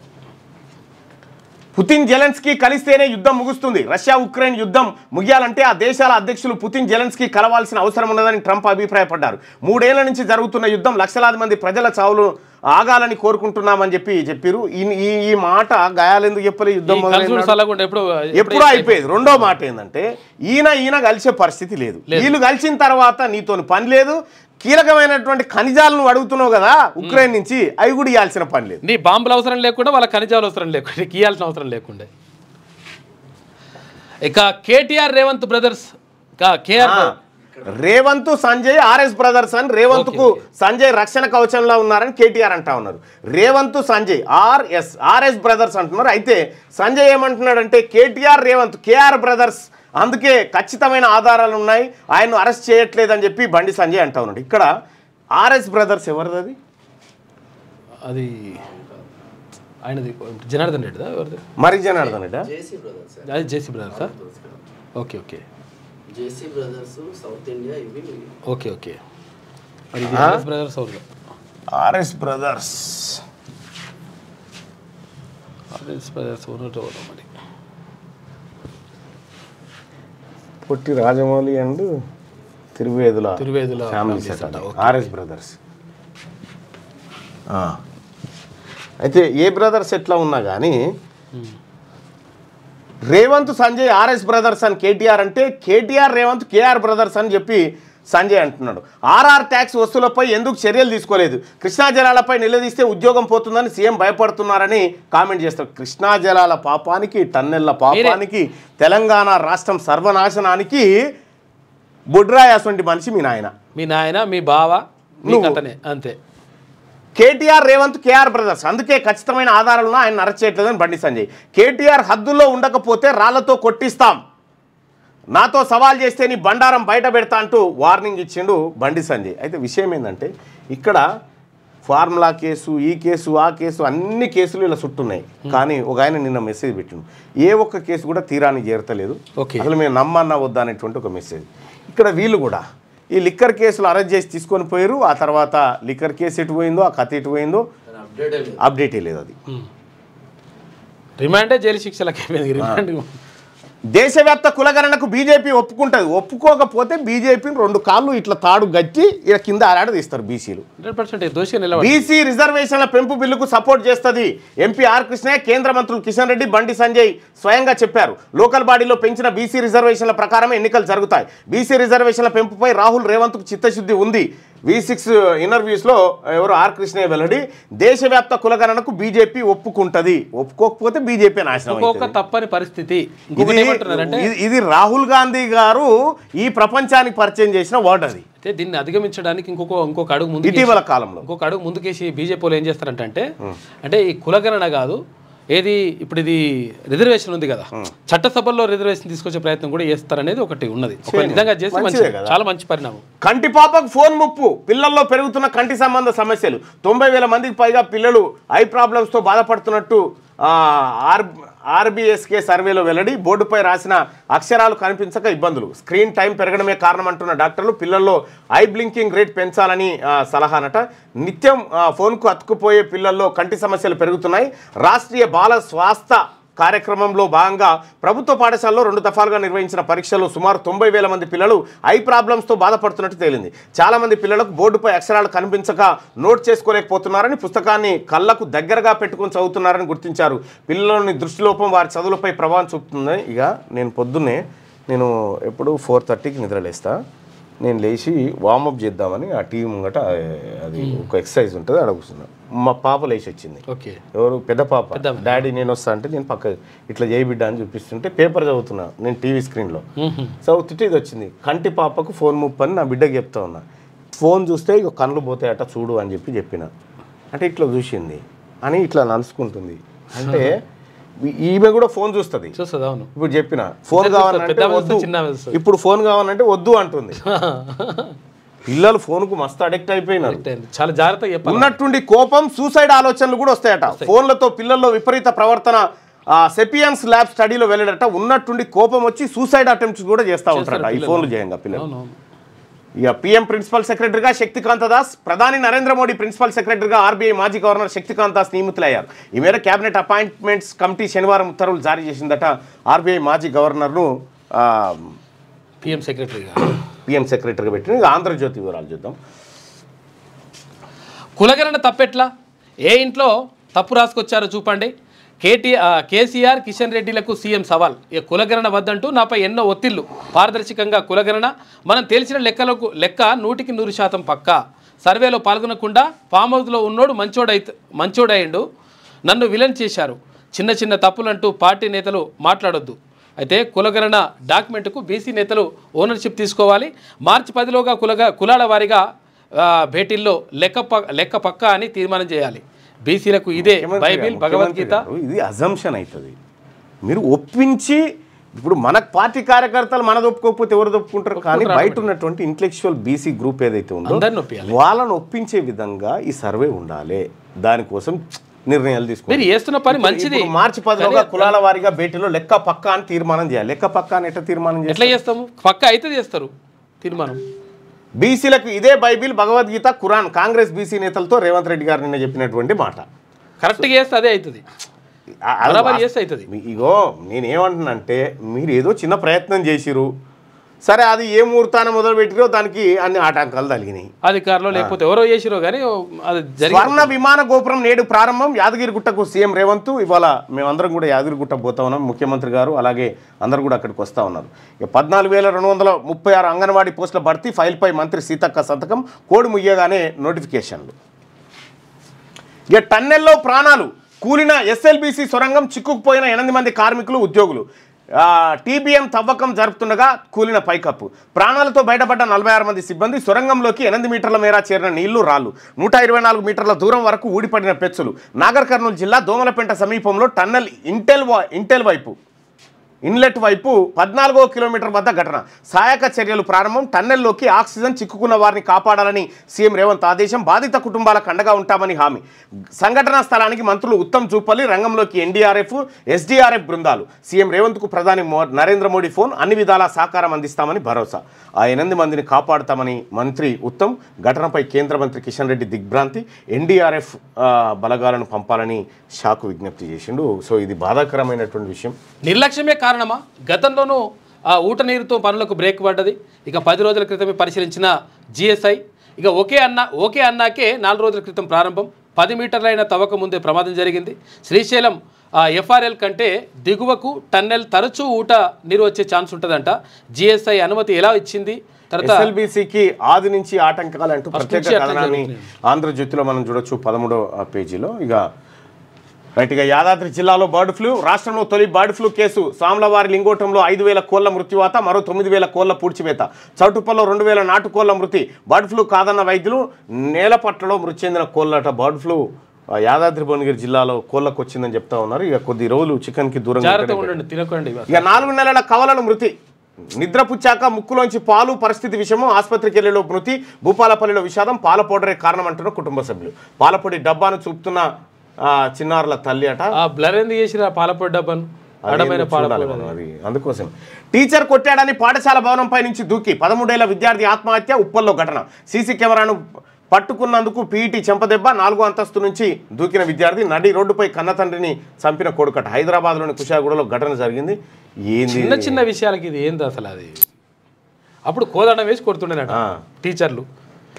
పుతిన్ జెలెన్స్కీ కలిస్తేనే యుద్ధం ముగుస్తుంది. రష్యా ఉక్రెయిన్ యుద్ధం ముగియాలంటే ఆ దేశాల అధ్యక్షులు పుతిన్ జెలెన్స్కీ కలవాల్సిన అవసరం ఉన్నదని ట్రంప్ అభిప్రాయపడ్డారు. 3 ఏళ్ల నుంచి జరుగుతున్న యుద్ధం లక్షలాది మంది ప్రజల చావులు ఆగాలని కోరుకుంటున్నామని చెప్పారు. ఈ మాట గాయాలెందుకు చెప్పలేదు? యుద్ధం ఎప్పుడో అయిపోయేది. రెండో మాట ఏంటంటే ఈయన కలిసే పరిస్థితి లేదు. వీళ్ళు కలిసిన తర్వాత నీతో పని లేదు. కీలకమైనటువంటి ఖనిజాలను అడుగుతున్నావు కదా ఉక్రెయిన్ నుంచి, అవి కూడా ఇవ్వాల్సిన పని లేదు. నీ బాంబులు అవసరం లేకుండా, వాళ్ళ ఖనిజాలు అవసరం లేకుండా, ఇవ్వాల్సిన అవసరం లేకుండా. ఇక KTR Revanth brothers, Revanth Sanjay RS brothers అని, రేవంత్కు సంజయ్ రక్షణ కవచంలో ఉన్నారని కేటీఆర్ అంటా ఉన్నారు. రేవంత్ సంజయ్ RS బ్రదర్స్ అంటున్నారు. అయితే సంజయ్ ఏమంటున్నాడంటే కేటీఆర్ రేవంత్ KR బ్రదర్స్, అందుకే ఖచ్చితమైన ఆధారాలు ఉన్నాయి, ఆయన్ను అరెస్ట్ చేయట్లేదని చెప్పి బండి సంజయ్ అంటా ఉన్నాడు. ఇక్కడ RS బ్రదర్స్ ఎవరిది? అది ఆయనది జనార్దన్ రెడ్డిదా? ఎవరిది? మరి జనార్దన్ రెడ్డా? అది జేసీ బ్రదర్సా? Okay okay, JC brothers south India ఇవి. ఓకే ఓకే, మరి RS బ్రదర్స్ అవును. RS బ్రదర్స్ ఉన్నట్టు మరి పొట్టి Rajamouli and Tiruvedula family set RS brothers. అయితే ఏ బ్రదర్స్ ఎట్లా ఉన్నా కానీ రేవంత్ సంజయ్ RS బ్రదర్స్ అని కేటీఆర్ అంటే, కేటీఆర్ రేవంత్ KR బ్రదర్స్ అని చెప్పి సంజయ్ అంటున్నాడు. ఆర్ఆర్ ట్యాక్స్ వసూలపై ఎందుకు చర్యలు తీసుకోలేదు? కృష్ణా జలాలపై నిలదీస్తే ఉద్యోగం పోతుందని సీఎం భయపడుతున్నారని కామెంట్ చేస్తారు. కృష్ణా జలాల పాపానికి, టన్నెళ్ల పాపానికి, తెలంగాణ రాష్ట్రం సర్వనాశనానికి బొడ్రాయాసంటి మనిషి మీ నాయన, మీ బావ, అంతే. కేటీఆర్ రేవంత్ KR బ్రదర్స్, అందుకే ఖచ్చితమైన ఆధారాలను ఆయన అరెస్ట్ చేయట్లేదని బండి సంజయ్. కేటీఆర్ హద్దుల్లో ఉండకపోతే రాళ్లతో కొట్టిస్తాం, నాతో సవాల్ చేస్తే నీ బండారం బయట పెడతా అంటూ వార్నింగ్ ఇచ్చిండు బండి సంజయ్. అయితే విషయం ఏంటంటే ఇక్కడ ఫార్ములా కేసు, ఈ కేసు, ఆ కేసు, అన్ని కేసులు ఇలా చుట్టున్నాయి. కానీ ఒక ఆయన నిన్న మెసేజ్ పెట్టిండు, ఏ ఒక్క కేసు కూడా తీరానికి చేరతలేదు, అసలు మేము నమ్మన్నా వద్దా అనేటువంటి ఒక మెసేజ్. ఇక్కడ వీళ్ళు కూడా ఈ లిక్కర్ కేసులు అరెస్ట్ చేసి తీసుకొని పోయారు. ఆ తర్వాత లిక్కర్ కేసు ఎటు పోయిందో, ఆ కథ ఎటు పోయిందో అప్డేటే లేదు. అది రిమాండే జైలు శిక్షలకి. దేశవ్యాప్త కులగణనకు బీజేపీ ఒప్పుకుంటుంది. ఒప్పుకోకపోతే బీజేపీని 2 కాళ్ళు ఇట్లా తాడు గట్టి ఇలా కింద ఆరాడ తీస్తారు బీసీలు. బీసీ రిజర్వేషన్ల పెంపు బిల్లుకు సపోర్ట్ చేస్తుంది ఎంపీ ఆర్ కృష్ణయ్య. కేంద్ర మంత్రులు కిషన్ రెడ్డి, బండి సంజయ్ స్వయంగా చెప్పారు. లోకల్ బాడీలో పెంచిన బీసీ రిజర్వేషన్ల ప్రకారమే ఎన్నికలు జరుగుతాయి. బీసీ రిజర్వేషన్ల పెంపుపై రాహుల్ రేవంత్కు చిత్తశుద్ధి ఉంది. V6 ఇంటర్వ్యూస్లో ఎవరు ఆర్ కృష్ణయ్య వెల్లడి. దేశవ్యాప్త కులగణనకు బీజేపీ ఒప్పుకుంటది, ఒప్పుకోకపోతే బీజేపీ నాశనం తప్పని పరిస్థితి. ఇది రాహుల్ గాంధీ గారు ఈ ప్రపంచానికి పరిచయం చేసిన వర్డ్. అది దీన్ని అధిగమించడానికి ఇంకొక అడుగు ముందు, ఇటీవల కాలంలో ఇంకొక అడుగు ముందుకేసి బీజేపీలో ఏం చేస్తారంటే, అంటే ఈ కులగణన కాదు, ఏది ఇప్పుడు ఇది రిజర్వేషన్ ఉంది కదా, చట్టసభల్లో రిజర్వేషన్ తీసుకొచ్చే ప్రయత్నం కూడా చేస్తారనేది ఒకటి ఉన్నది. నిజంగా చేస్తే చాలా మంచి పరిణామం. కంటిపాపకు ఫోన్ ముప్పు, పిల్లల్లో పెరుగుతున్న కంటి సంబంధ సమస్యలు. 90,000 మందికి పైగా పిల్లలు ఐ ప్రాబ్లమ్స్తో బాధపడుతున్నట్టు RBSK సర్వేలో వెల్లడి. బోర్డుపై రాసిన అక్షరాలు కనిపించక ఇబ్బందులు, స్క్రీన్ టైం పెరగడమే కారణమంటున్న డాక్టర్లు. పిల్లల్లో ఐ బ్లింకింగ్ రేట్ పెంచాలని సలహానట. నిత్యం ఫోన్కు అతుక్కుపోయే పిల్లల్లో కంటి సమస్యలు పెరుగుతున్నాయి. రాష్ట్రీయ బాల స్వాస్థ్య కార్యక్రమంలో భాగంగా ప్రభుత్వ పాఠశాలలో 2 దఫాలుగా నిర్వహించిన పరీక్షల్లో సుమారు 90,000 మంది పిల్లలు ఐ ప్రాబ్లమ్స్తో బాధపడుతున్నట్టు తేలింది. చాలామంది పిల్లలకు బోర్డుపై అక్షరాలు కనిపించక నోట్ చేసుకోలేకపోతున్నారని, పుస్తకాన్ని కళ్ళకు దగ్గరగా పెట్టుకుని చదువుతున్నారని గుర్తించారు. పిల్లలని దృష్టిలోపం వారి చదువులపై ప్రభావం చూపుతుంది. ఇక నేను పొద్దున్నే నేను ఎప్పుడు 4:30కి నిద్రలేస్తా. నేను లేచి వార్మప్ చేద్దామని ఆ టీవీ ముంగట అది ఒక ఎక్సర్సైజ్ ఉంటుంది అక్కడ కూర్చున్నా. మా పాప లేచి వచ్చింది. ఓకే. ఎవరు? పెద్ద పాప. డాడీ నేను వస్తా అంటే నేను పక్క ఇట్లా చేయి బిడ్డ అని చూపిస్తుంటే పేపర్ చదువుతున్నా నేను టీవీ స్క్రీన్లో. చదువుతుంటే ఇది వచ్చింది, కంటి పాపకు ఫోన్ ముప్పు అని నా బిడ్డకి చెప్తా ఉన్నా. ఫోన్ చూస్తే ఇక కళ్ళు పోతాయట చూడు అని చెప్పిన. అంటే ఇట్లా చూసింది అని ఇట్లా నలుసుకుంటుంది. అంటే ఈమె కూడా ఫోన్ చూస్తుంది. అవును. ఇప్పుడు చెప్పిన ఫోన్ కావాలంటే వద్దు, ఇప్పుడు ఫోన్ కావాలంటే వద్దు అంటుంది. పిల్లలు ఫోన్కు మస్తు అడిక్ట్ అయిపోయినారు. చాలా జాగ్రత్తగా ఉన్నట్టుండి కోపం, సూసైడ్ ఆలోచనలు కూడా వస్తాయట. ఫోన్లతో పిల్లల్లో విపరీత ప్రవర్తన సెపియన్స్ ల్యాబ్ స్టడీలో వెళ్ళడట. ఉన్నట్టుండి కోపం వచ్చి సూసైడ్ అటెంప్ట్స్ కూడా చేస్తూ ఉంటారట ఈ ఫోన్లు చేయంగా పిల్లలు. ఇక పిఎం ప్రిన్సిపల్ సెక్రటరీగా శక్తికాంత దాస్, ప్రధాని నరేంద్ర మోడీ ప్రిన్సిపల్ సెక్రటరీగా ఆర్బీఐ మాజీ గవర్నర్ శక్తికాంత దాస్ నియమితులయ్యారు. ఈ మేర కేబినెట్ అపాయింట్మెంట్స్ కమిటీ శనివారం ఉత్తర్వులు జారీ చేసిందట. ఆర్బీఐ మాజీ గవర్నర్ను పిఎం సెక్రటరీగా పెట్టిన. ఆంధ్రజ్యోతి వివరాలు చూద్దాం. కులగణన తప్పెట్లా? ఏ ఇంట్లో తప్పు రాసుకొచ్చారో చూపండి. కేసీఆర్, కిషన్ రెడ్డిలకు సీఎం సవాల్. ఇక కులగణన వద్దంటూ నాపై ఎన్నో ఒత్తిళ్లు. పారదర్శకంగా కులగణన, మనం తెలిసిన లెక్క 100% పక్కా. సర్వేలో పాల్గొనకుండా ఫామ్ హౌస్లో ఉన్నోడు మంచోడైండు, నన్ను విలన్ చేశారు. చిన్న చిన్న తప్పులంటూ పార్టీ నేతలు మాట్లాడొద్దు. అయితే కులగణన డాక్యుమెంట్కు బీసీ నేతలు ఓనర్షిప్ తీసుకోవాలి. మార్చి 10లోగా కులాల వారీగా భేటీల్లో లెక్క పక్కా అని తీర్మానం చేయాలి. బీసీలకు ఇదే బైబిల్, భగవద్గీత. ఇది అజంప్షన్ అవుతుంది. మీరు ఒప్పించి ఇప్పుడు మన పార్టీ కార్యకర్తలు మనది ఒప్పుకోకపోతే ఎవరు ఒప్పుకుంటారు? కానీ బయట ఉన్నటువంటి ఇంటెలెక్చువల్ బీసీ గ్రూప్ ఏదైతే ఉందో వాళ్ళని ఒప్పించే విధంగా ఈ సర్వే ఉండాలి. దానికోసం నిర్ణయాలు తీసుకుంటారు. చేస్తున్న పని మంచిది. మార్చి 10లోగా కులాల వారీగా భేటీలో లెక్క పక్కా అని తీర్మానం చేయాలి. లెక్క పక్కా అని ఎట్లా చేస్తాము? పక్కా అయితే చేస్తారు తీర్మానం. బీసీలకు ఇదే బైబిల్, భగవద్గీత, ఖురాన్. కాంగ్రెస్ బీసీ నేతలతో రేవంత్ రెడ్డి గారు నిన్న చెప్పినటువంటి మాట. కరెక్ట్గా చేస్తే అదే అవుతుంది. ఇగో నేనేమంటున్నానంటే మీరు ఏదో చిన్న ప్రయత్నం చేసిరు, సరే అది ఏ ముహూర్తాన్ని మొదలు పెట్టిరో దానికి అన్ని ఆటంకాలు తగిలినాయి. అధికారులు లేకపోతే ఎవరో చేసిరో కానీ అది స్వర్ణ విమాన గోపురం నేడు ప్రారంభం. యాదగిరిగుట్టకు సీఎం రేవంత్. ఇవాళ మేమందరం కూడా యాదగిరిగుట్ట పోతా ఉన్నాం. ముఖ్యమంత్రి గారు అలాగే అందరూ కూడా అక్కడికి వస్తూ ఉన్నారు. 14,236 అంగన్వాడీ పోస్టుల భర్తీ. ఫైల్పై మంత్రి సీతక్క సంతకం. కోడి ముయ్యగానే నోటిఫికేషన్లు. ఇక టన్నెల్లో ప్రాణాలు కూలిన ఎస్ఎల్బీసీ సొరంగం. చిక్కుకుపోయిన 8 మంది కార్మికులు, ఉద్యోగులు. టీబీఎం తవ్వకం జరుపుతుండగా కూలిన పైకప్పు. ప్రాణాలతో బయటపడ్డ 46 మంది సిబ్బంది. సొరంగంలోకి 8 మీటర్ల మేర చేరిన నీళ్లు, రాళ్లు. 124 మీటర్ల దూరం వరకు ఊడిపడిన పెచ్చులు. నాగర్ కర్నూలు జిల్లా దోమలపేంట సమీపంలో టన్నెల్ ఇన్లెట్ వైపు 14వ కిలోమీటర్ వద్ద ఘటన. సహాయక చర్యలు ప్రారంభం. టన్నెల్లోకి ఆక్సిజన్ చిక్కుకున్న వారిని కాపాడాలని సీఎం రేవంత్ ఆదేశం. బాధిత కుటుంబాలకు అండగా ఉంటామని హామీ. సంఘటనా స్థలానికి మంత్రులు ఉత్తమ్ జూపల్లి, రంగంలోకి ఎన్డీఆర్ఎఫ్, ఎస్డీఆర్ఎఫ్ బృందాలు. సీఎం రేవంత్కు ప్రధాని నరేంద్ర మోడీ ఫోన్. అన్ని విధాలా సహకారం అందిస్తామని భరోసా. ఆ 8 మందిని కాపాడుతామని మంత్రి ఉత్తమ్. ఘటనపై కేంద్ర మంత్రి కిషన్ రెడ్డి దిగ్భ్రాంతి. ఎన్డీఆర్ఎఫ్ బలగాలను పంపాలని షాకు విజ్ఞప్తి చేసిండు. సో ఇది బాధాకరమైనటువంటి విషయం. నిర్లక్ష్యమే కారణమా? గతంలోనూ ఊట నీరుతో పనులకు బ్రేక్ పడ్డది. ఇక 10 రోజుల క్రితమే పరిశీలించిన జిఎస్ఐ. ఇక ఓకే అన్నాకే 4 రోజుల క్రితం ప్రారంభం. 10 మీటర్లైన తవ్వక ముందే ప్రమాదం జరిగింది. శ్రీశైలం ఎఫ్ఆర్ఎల్ కంటే దిగువకు టన్నెల్ తరచూ ఊట నీరు వచ్చే ఛాన్స్ ఉంటుందంట. జిఎస్ఐ అనుమతి ఎలా ఇచ్చింది? ఎస్ఎల్బీసీకి ఆది నుంచి ఆటంకాలు అంటూ ప్రత్యేక కథనాన్ని ఆంధ్రజ్యోతిలో మనం చూడొచ్చు 13వ పేజీలో. ఇక యాదాద్రి జిల్లాలో బర్డ్ ఫ్లూ. రాష్ట్రంలో తొలి బర్డ్ ఫ్లూ కేసు. సామ్లవారి లింగోటంలో 5,000 కోళ్ల మృత్యువాత. మరో 9,000 కోళ్ల పూడ్చివేత. చౌటుప్పల్లో 2,000 నాటుకోళ్ల మృతి. బర్డ్ ఫ్లూ కాదన్న వైద్యులు. నేలపట్లలో మృతి చెందిన కోళ్లట. బర్డ్ ఫ్లూ యాదాద్రి భువనగిరి జిల్లాలో కోళ్లకు వచ్చిందని చెప్తా ఉన్నారు. ఇక కొద్ది రోజులు చికెన్కి దూరంగా తినకండి. ఇక 4 నెలల కవలలు మృతి. నిద్రపుచ్చాక ముక్కులోంచి పాలు. పరిస్థితి విషయము. ఆసుపత్రికి వెళ్లేలో మృతి. భూపాలపల్లిలో విషాదం. పాల పౌడరే కారణం అంటున్న కుటుంబ సభ్యులు. పాలపొడి డబ్బాను చూపుతున్న చిన్నారుల తల్లి అట. బ్లర్ ఎందుకు చేసిన పాలపొడి డబ్బాను? అది అందుకోసం. టీచర్ కొట్టాడని పాఠశాల భవనంపై నుంచి దూకి 13 ఏళ్ల విద్యార్థి ఆత్మహత్య. ఉప్పల్లో ఘటన. సీసీ కెమెరాను పట్టుకున్నందుకు పీఈటీ చెంపదెబ్బ. 4వ అంతస్తు నుంచి దూకిన విద్యార్థి. నడి రోడ్డుపై కన్నతండ్రిని చంపిన కొడుకట. హైదరాబాద్లోని కుషాగూడలో ఘటన జరిగింది. ఏంది చిన్న చిన్న విషయాలకి ఇది ఏంది అసలు? అది అప్పుడు కోదండం వేసి కొడుతుండేనట టీచర్లు.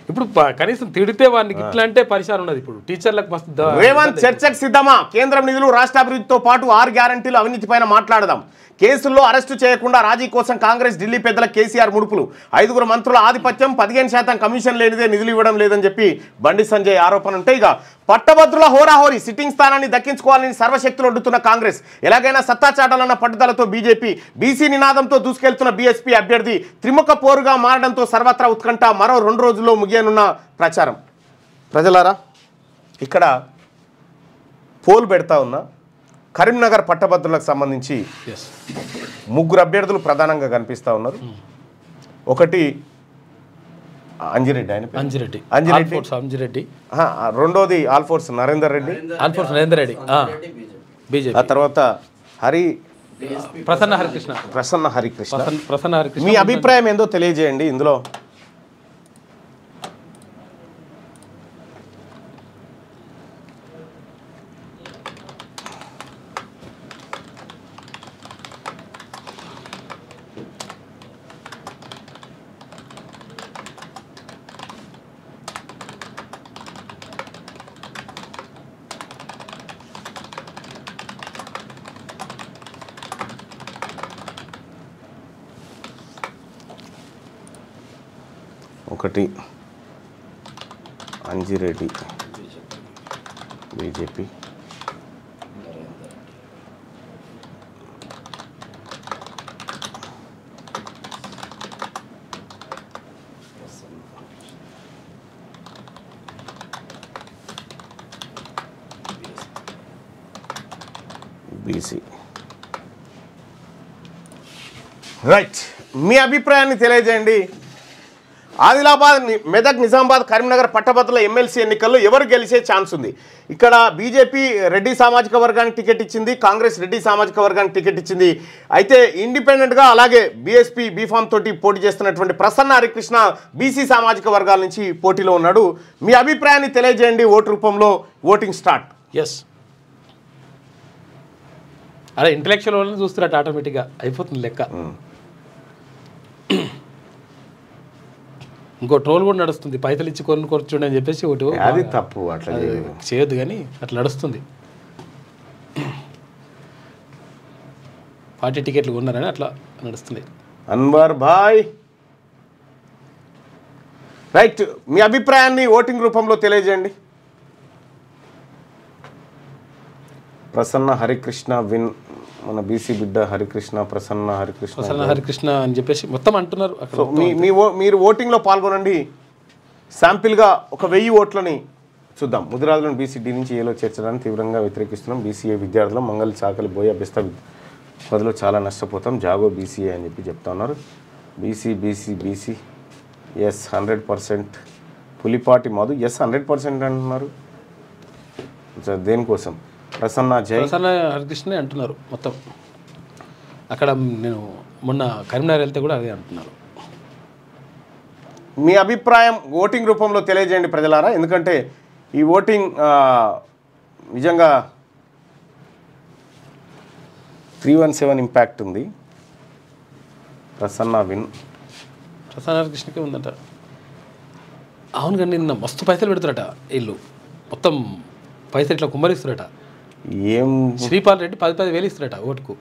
ఇప్పుడు కనీసం తిడితే వాడికి ఇట్లా అంటే పరిశాన్ ఉన్నది. ఇప్పుడు టీచర్లకు మస్తు రేవంత్ చర్చకు సిద్ధమా? కేంద్రం నిధులు రాష్ట్ర అభివృద్ధితో పాటు 6 గ్యారంటీలు అవినీతి పైన మాట్లాడదాం. కేసుల్లో అరెస్టు చేయకుండా రాజీ కోసం కాంగ్రెస్ ఢిల్లీ పెద్దల కేసీఆర్ ముడుపులు. 5 మంత్రుల ఆధిపత్యం, 15% కమిషన్ లేనిదే నిధులు ఇవ్వడం లేదని చెప్పి బండి సంజయ్ ఆరోపణ ఉంటే, ఇక పట్టభద్రుల హోరాహోరీ సిట్టింగ్ స్థానాన్ని దక్కించుకోవాలని సర్వశక్తులు ఒడ్డుతున్న కాంగ్రెస్, ఎలాగైనా సత్తా చాటాలన్న పట్టుదలతో బీజేపీ, బీసీ నినాదంతో దూసుకెళ్తున్న బీఎస్పీ అభ్యర్థి త్రిముఖ పోరుగా మారడంతో సర్వత్రా ఉత్కంఠ. మరో 2 రోజుల్లో ముగియనున్న ప్రచారం. ప్రజలారా, ఇక్కడ పోల్ పెడతా ఉన్నా. కరీంనగర్ పట్టభద్రులకు సంబంధించి 3 అభ్యర్థులు ప్రధానంగా కనిపిస్తూ ఉన్నారు. ఒకటి అంజిరెడ్డి, రెండోది ఆల్ఫోర్స్ నరేందర్ రెడ్డి, ఆ తర్వాత ప్రసన్న హరికృష్ణ. మీ అభిప్రాయం ఏందో తెలియజేయండి. ఇందులో ఒకటి అంజిరెడ్డి బీజేపీ, బీసీ. రైట్, మీ అభిప్రాయాన్ని తెలియజేయండి. ఆదిలాబాద్, మెదక్, నిజామాబాద్, కరీంనగర్ పట్టభద్రుల ఎమ్మెల్సీ ఎన్నికల్లో ఎవరు గెలిచే ఛాన్స్ ఉంది? ఇక్కడ బీజేపీ రెడ్డి సామాజిక వర్గానికి టికెట్ ఇచ్చింది, కాంగ్రెస్ రెడ్డి సామాజిక వర్గానికి టికెట్ ఇచ్చింది. అయితే ఇండిపెండెంట్గా అలాగే బీఎస్పీ బీఫామ్ తోటి పోటీ చేస్తున్నటువంటి ప్రసన్న హరికృష్ణ బీసీ సామాజిక వర్గాల నుంచి పోటీలో ఉన్నాడు. మీ అభిప్రాయాన్ని తెలియజేయండి. ఓటు రూపంలో ఓటింగ్ స్టార్ట్. ఎస్, అదే ఇంటలెక్చువల్ వాళ్ళని చూస్తున్నట్టు ఆటోమేటిక్గా అయిపోతుంది లెక్క. ఇంకో ట్రోల్ కూడా నడుస్తుంది, పైసలు ఇచ్చి కొనుక్కొచ్చుండి అని చెప్పేసి ఒకటి. అది తప్పు, అట్లా చేయొద్దు, కానీ అట్లా నడుస్తుంది. 40 టికెట్లు కొన్నారని అట్లా నడుస్తుంది. అన్వర్ భాయ్, రైట్, మీ అభిప్రాయాన్ని ఓటింగ్ రూపంలో తెలియజేయండి. ప్రసన్న హరికృష్ణ విన్, మన బీసీ బిడ్డ హరికృష్ణ, ప్రసన్న హరికృష్ణ అని చెప్పేసి మొత్తం అంటున్నారు. మీరు ఓటింగ్లో పాల్గొనండి. శాంపిల్గా 1000 ఓట్లని చూద్దాం. ముదిరాజులను బీసీ-డి నుంచి ఏలో చేర్చడానికి తీవ్రంగా వ్యతిరేకిస్తున్నాం. బీసీఏ విద్యార్థులు మంగళ చాకలి బోయ బెస్త పదిలో చాలా నష్టపోతాం. జాగో బీసీఏ అని చెప్పి చెప్తా ఉన్నారు. BC yes 100%. Pulipati Madhu yes 100% అంటున్నారు. దేనికోసం? ప్రసన్న హరికృష్ణ అంటున్నారు మొత్తం. అక్కడ నేను మొన్న కరీంనగర్ వెళ్తే కూడా అదే అంటున్నారు. మీ అభిప్రాయం ఓటింగ్ రూపంలో తెలియజేయండి ప్రజలారా. ఎందుకంటే ఈ ఓటింగ్ నిజంగా 317 ఇంపాక్ట్ ఉంది. ప్రసన్న హరికృష్ణకే ఉందంట. అవును, కానీ నిన్న మస్తు పైసలు పెడతారట వీళ్ళు. మొత్తం పైసలు ఇట్లా కుమ్మరిస్తారట. ఏం శ్రీపాల్ రెడ్డి 10,000 ఇస్తారట ఓటుకు.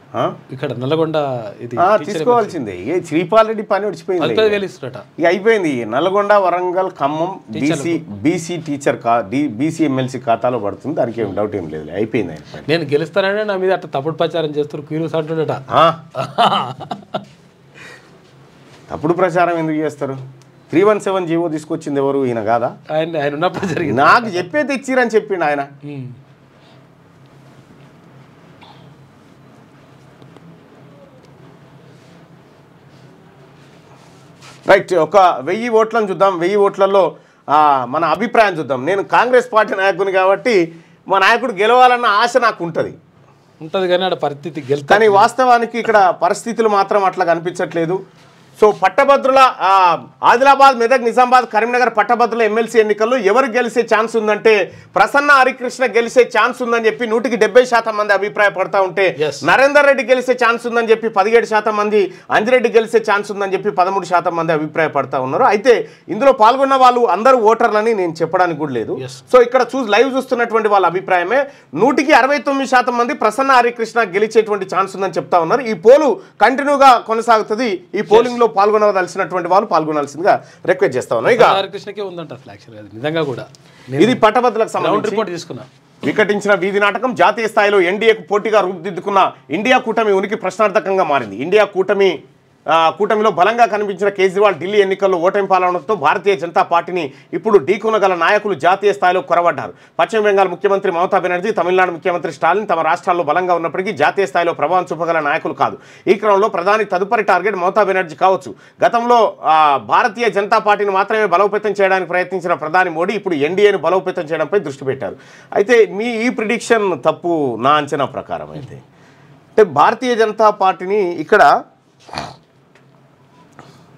ఇక్కడ నల్లగొండ ఇది తీసుకోవాల్సిందే. శ్రీపాల్ రెడ్డి పని వచ్చిపోయింది, 10,000 ఇస్తారట. ఇక అయిపోయింది. Nalgonda, Warangal, Khammam BC teacher BC MLC ఖాతాలో పడుతుంది. దానికి ఏం డౌట్ ఏం లేదు, అయిపోయింది. నేను గెలుస్తానని నా మీద అట్లా తప్పుడు ప్రచారం చేస్తారు. క్యూరియస్ అంటుండట. తప్పుడు ప్రచారం ఎందుకు చేస్తారు? 317 జీవో తీసుకొచ్చింది ఎవరు? ఈయన కాదా? ఆయన ఉన్నప్పుడు జరిగింది. నాకు చెప్పే తెచ్చిరని చెప్పిండు ఆయన. రైట్, 1000 ఓట్లను చూద్దాం. 1000 ఓట్లలో మన అభిప్రాయం చూద్దాం. నేను కాంగ్రెస్ పార్టీ నాయకుని కాబట్టి మా నాయకుడు గెలవాలన్న ఆశ నాకు ఉంటుంది కానీ ఆడ పరిస్థితి కానీ వాస్తవానికి ఇక్కడ పరిస్థితులు మాత్రం అట్లా కనిపించట్లేదు. సో పట్టభద్రుల ఆదిలాబాద్, మెదక్, నిజామాబాద్, కరీంనగర్ పట్టభద్రుల ఎమ్మెల్సీ ఎన్నికల్లో ఎవరు గెలిచే ఛాన్స్ ఉందంటే ప్రసన్న హరికృష్ణ గెలిచే ఛాన్స్ ఉందని చెప్పి 170% మంది అభిప్రాయపడతా ఉంటే, నరేందర్ రెడ్డి గెలిచే ఛాన్స్ ఉందని చెప్పి 17% మంది, అంజిరెడ్డి గెలిచే ఛాన్స్ ఉందని చెప్పి 13% మంది అభిప్రాయపడతా ఉన్నారు. అయితే ఇందులో పాల్గొన్న వాళ్ళు అందరూ ఓటర్లని నేను చెప్పడానికి కూడా లేదు. సో ఇక్కడ లైవ్ చూస్తున్నటువంటి వాళ్ళ అభిప్రాయమే 169% మంది ప్రసన్న హరికృష్ణ గెలిచేటువంటి ఛాన్స్ ఉందని చెప్తా ఉన్నారు. ఈ పోలు కంటిన్యూగా కొనసాగుతుంది. ఈ పోలింగ్ లో పాల్గొనవలసినటువంటి వాళ్ళు పాల్గొనాల్సిందిగా రిక్వెస్ట్ చేస్తా ఉన్నాం. ఇక హరికృష్ణకే ఉందంట అసలు యాక్చువల్గా నిజంగా కూడా ఇది పట్టభద్రులకు సంబంధించి రిపోర్ట్ తీసుకున్నా. వికటించిన వీధి నాటకం జాతీయ స్థాయిలో ఎన్డీఏకు పోటీగా రూపుదిద్దుకున్న ఇండియా కూటమి ఉనికి ప్రశ్నార్థకంగా మారింది. ఇండియా కూటమిలో బలంగా కనిపించిన కేజ్రీవాల్ ఢిల్లీ ఎన్నికల్లో ఓటమి పాలనతో భారతీయ జనతా పార్టీని ఇప్పుడు ఢీకొనగల నాయకులు జాతీయ స్థాయిలో కొరవడ్డారు. పశ్చిమ బెంగాల్ ముఖ్యమంత్రి మమతా బెనర్జీ, తమిళనాడు ముఖ్యమంత్రి స్టాలిన్ తమ రాష్ట్రాల్లో బలంగా ఉన్నప్పటికీ జాతీయ స్థాయిలో ప్రభావం చూపగల నాయకులు కాదు. ఈ క్రమంలో ప్రధాని తదుపరి టార్గెట్ మమతా బెనర్జీ కావచ్చు. గతంలో భారతీయ జనతా పార్టీని మాత్రమే బలోపేతం చేయడానికి ప్రయత్నించిన ప్రధాని మోడీ ఇప్పుడు ఎన్డీఏను బలోపేతం చేయడంపై దృష్టి పెట్టారు. అయితే ఈ ప్రిడిక్షన్ తప్పు నా అంచనా ప్రకారం. అయితే అంటే భారతీయ జనతా పార్టీని ఇక్కడ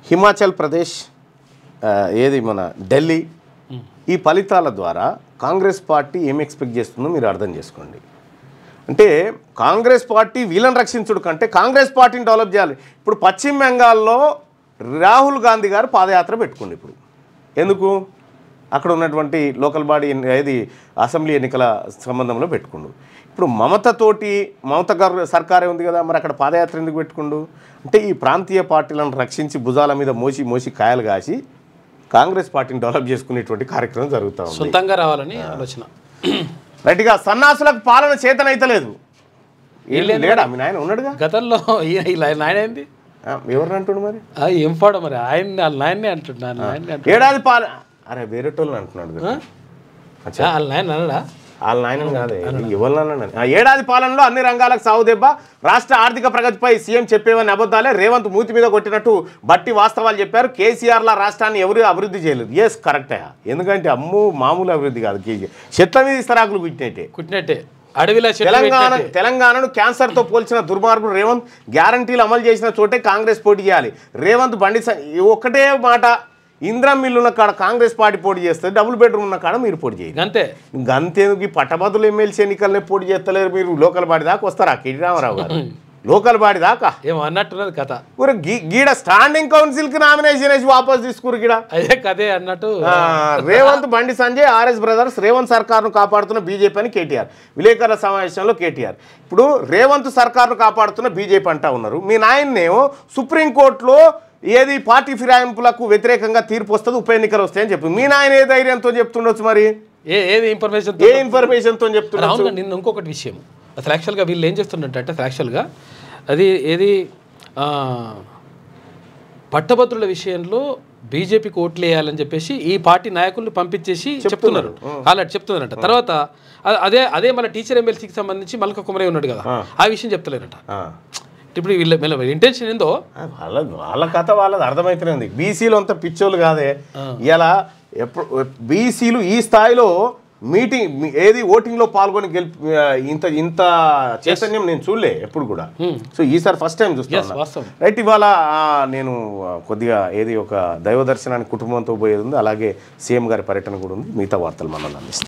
హిమాచల్ ప్రదేశ్, మన ఢిల్లీ, ఈ ఫలితాల ద్వారా కాంగ్రెస్ పార్టీ ఏం ఎక్స్పెక్ట్ చేస్తుందో మీరు అర్థం చేసుకోండి. అంటే కాంగ్రెస్ పార్టీ వీళ్ళని రక్షించుడు కంటే కాంగ్రెస్ పార్టీని డెవలప్ చేయాలి. ఇప్పుడు పశ్చిమ బెంగాల్లో రాహుల్ గాంధీ గారు పాదయాత్ర పెట్టుకోండి. ఇప్పుడు ఎందుకు? అక్కడ ఉన్నటువంటి లోకల్ బాడీ అసెంబ్లీ ఎన్నికల సంబంధంలో పెట్టుకుండు. ఇప్పుడు మమత గారు సర్కారే ఉంది కదా, మరి అక్కడ పాదయాత్ర ఎందుకు పెట్టుకుండు? అంటే ఈ ప్రాంతీయ పార్టీలను రక్షించి భుజాల మీద మోసి కాయలు కాసి కాంగ్రెస్ పార్టీని డెవలప్ చేసుకునేటువంటి కార్యక్రమం జరుగుతూ ఉంది. సొంతంగా రావాలని ఆలోచన. రైట్గా సన్నాసులకు పాలన చేతనైతలేదు. లేడా మీ నాయన ఉన్నాడుగా గతంలో? నాయన ఏంది ఎవరిని అంటుండు మరి? ఏం పాడో మరి ఆయన వాళ్ళ నాయనే అంటున్నాను. ఏడాది పాలన అరే వేరేటోళ్ళని అంటున్నాడు వాళ్ళ నాయన అనడా? వాళ్ళ నాయన కాదే, ఎవరినన్నా. ఏడాది పాలనలో అన్ని రంగాలకు సాగు దెబ్బ, రాష్ట్ర ఆర్థిక ప్రగతిపై సీఎం చెప్పేవని అబద్ధాలే. రేవంత్ మూతి మీద కొట్టినట్టు బట్టి వాస్తవాలు చెప్పారు. కేసీఆర్ల రాష్ట్రాన్ని ఎవరు అభివృద్ధి చేయలేదు. ఎస్ కరెక్టే. ఎందుకంటే మామూలు అభివృద్ధి కాదు. చెట్ల మీద ఇస్తరాకులు కుట్టినట్టే అడవిలో తెలంగాణను క్యాన్సర్తో పోల్చిన దుర్మార్గుడు రేవంత్ గ్యారంటీలు అమలు చేసిన చోటే కాంగ్రెస్ పోటీ చేయాలి. రేవంత్ ఒక్కటే మాట, ఇంద్రం మిల్లు ఉన్న కాడ కాంగ్రెస్ పార్టీ పోటీ చేస్తుంది, డబుల్ బెడ్రూమ్ ఉన్న కాడ మీరు పోటీ చేయాలి. అంతేందుకు ఈ పట్టభద్రులు ఎమ్మెల్సీ ఎన్నికలనే పోటీ చేస్తలేరు. మీరు లోకల్ బాడీ దాకా వస్తారా? కెటి రామారావు గారు లోకల్ బాడీ దాకా ఏమో అన్నట్టున్నది కథ. గీడ స్టాండింగ్ కౌన్సిల్ కి నామినేషన్ వేసి వాపస్ తీసుకురు. గీడ అదే కదే అన్నట్టు. రేవంత్, బండి సంజయ్, ఆర్ఎస్ బ్రదర్స్ రేవంత్ సర్కార్ను కాపాడుతున్న బీజేపీ అని కేటీఆర్ విలేకరుల సమావేశంలో కేటీఆర్. ఇప్పుడు రేవంత్ సర్కార్ను కాపాడుతున్న బీజేపీ అంటా ఉన్నారు. మీ నాయన్నేమో సుప్రీంకోర్టులో పార్టీ ఫిరాయింపులకు వ్యతిరేకంగా తీర్పు వస్తుంది, ఉప ఎన్నికలు వస్తాయని చెప్పి మీ నాయన ఏ ధైర్యంతో చెప్తుండొచ్చు? మరి ఏ ఇన్ఫర్మేషన్తో చెప్తున్నారు? నిన్న ఇంకొకటి విషయం అసలు యాక్చువల్గా వీళ్ళు ఏం చేస్తుంటే అసలు యాక్చువల్గా అది పట్టభద్రుల విషయంలో బీజేపీకి ఓట్లు వేయాలని చెప్పేసి ఈ పార్టీ నాయకులను పంపించేసి చెప్తున్నారు. ఆల్రెడీ చెప్తున్నారంట. తర్వాత అదే మన టీచర్ ఎమ్మెల్సీకి సంబంధించి మల్క కుమరే ఉన్నాడు కదా, ఆ విషయం చెప్తలేరంట. ఇప్పుడు వీళ్ళ ఇంటెన్షన్ ఏందో వాళ్ళ కథ వాళ్ళది అర్థమైతేనే ఉంది. బీసీలు అంత పిచ్చోళ్ళు కాదే. ఇలా బీసీలు ఈ స్థాయిలో ఓటింగ్లో పాల్గొని ఇంత చైతన్యం నేను చూడలే ఎప్పుడు కూడా. సో ఈసారి ఫస్ట్ టైం చూస్తాను. రైట్, ఇవాళ నేను కొద్దిగా ఒక దైవ దర్శనానికి కుటుంబంతో పోయేది ఉంది. అలాగే సీఎం గారి పర్యటన కూడా ఉంది. మిగతా వార్తలు మనం అందిస్తాం.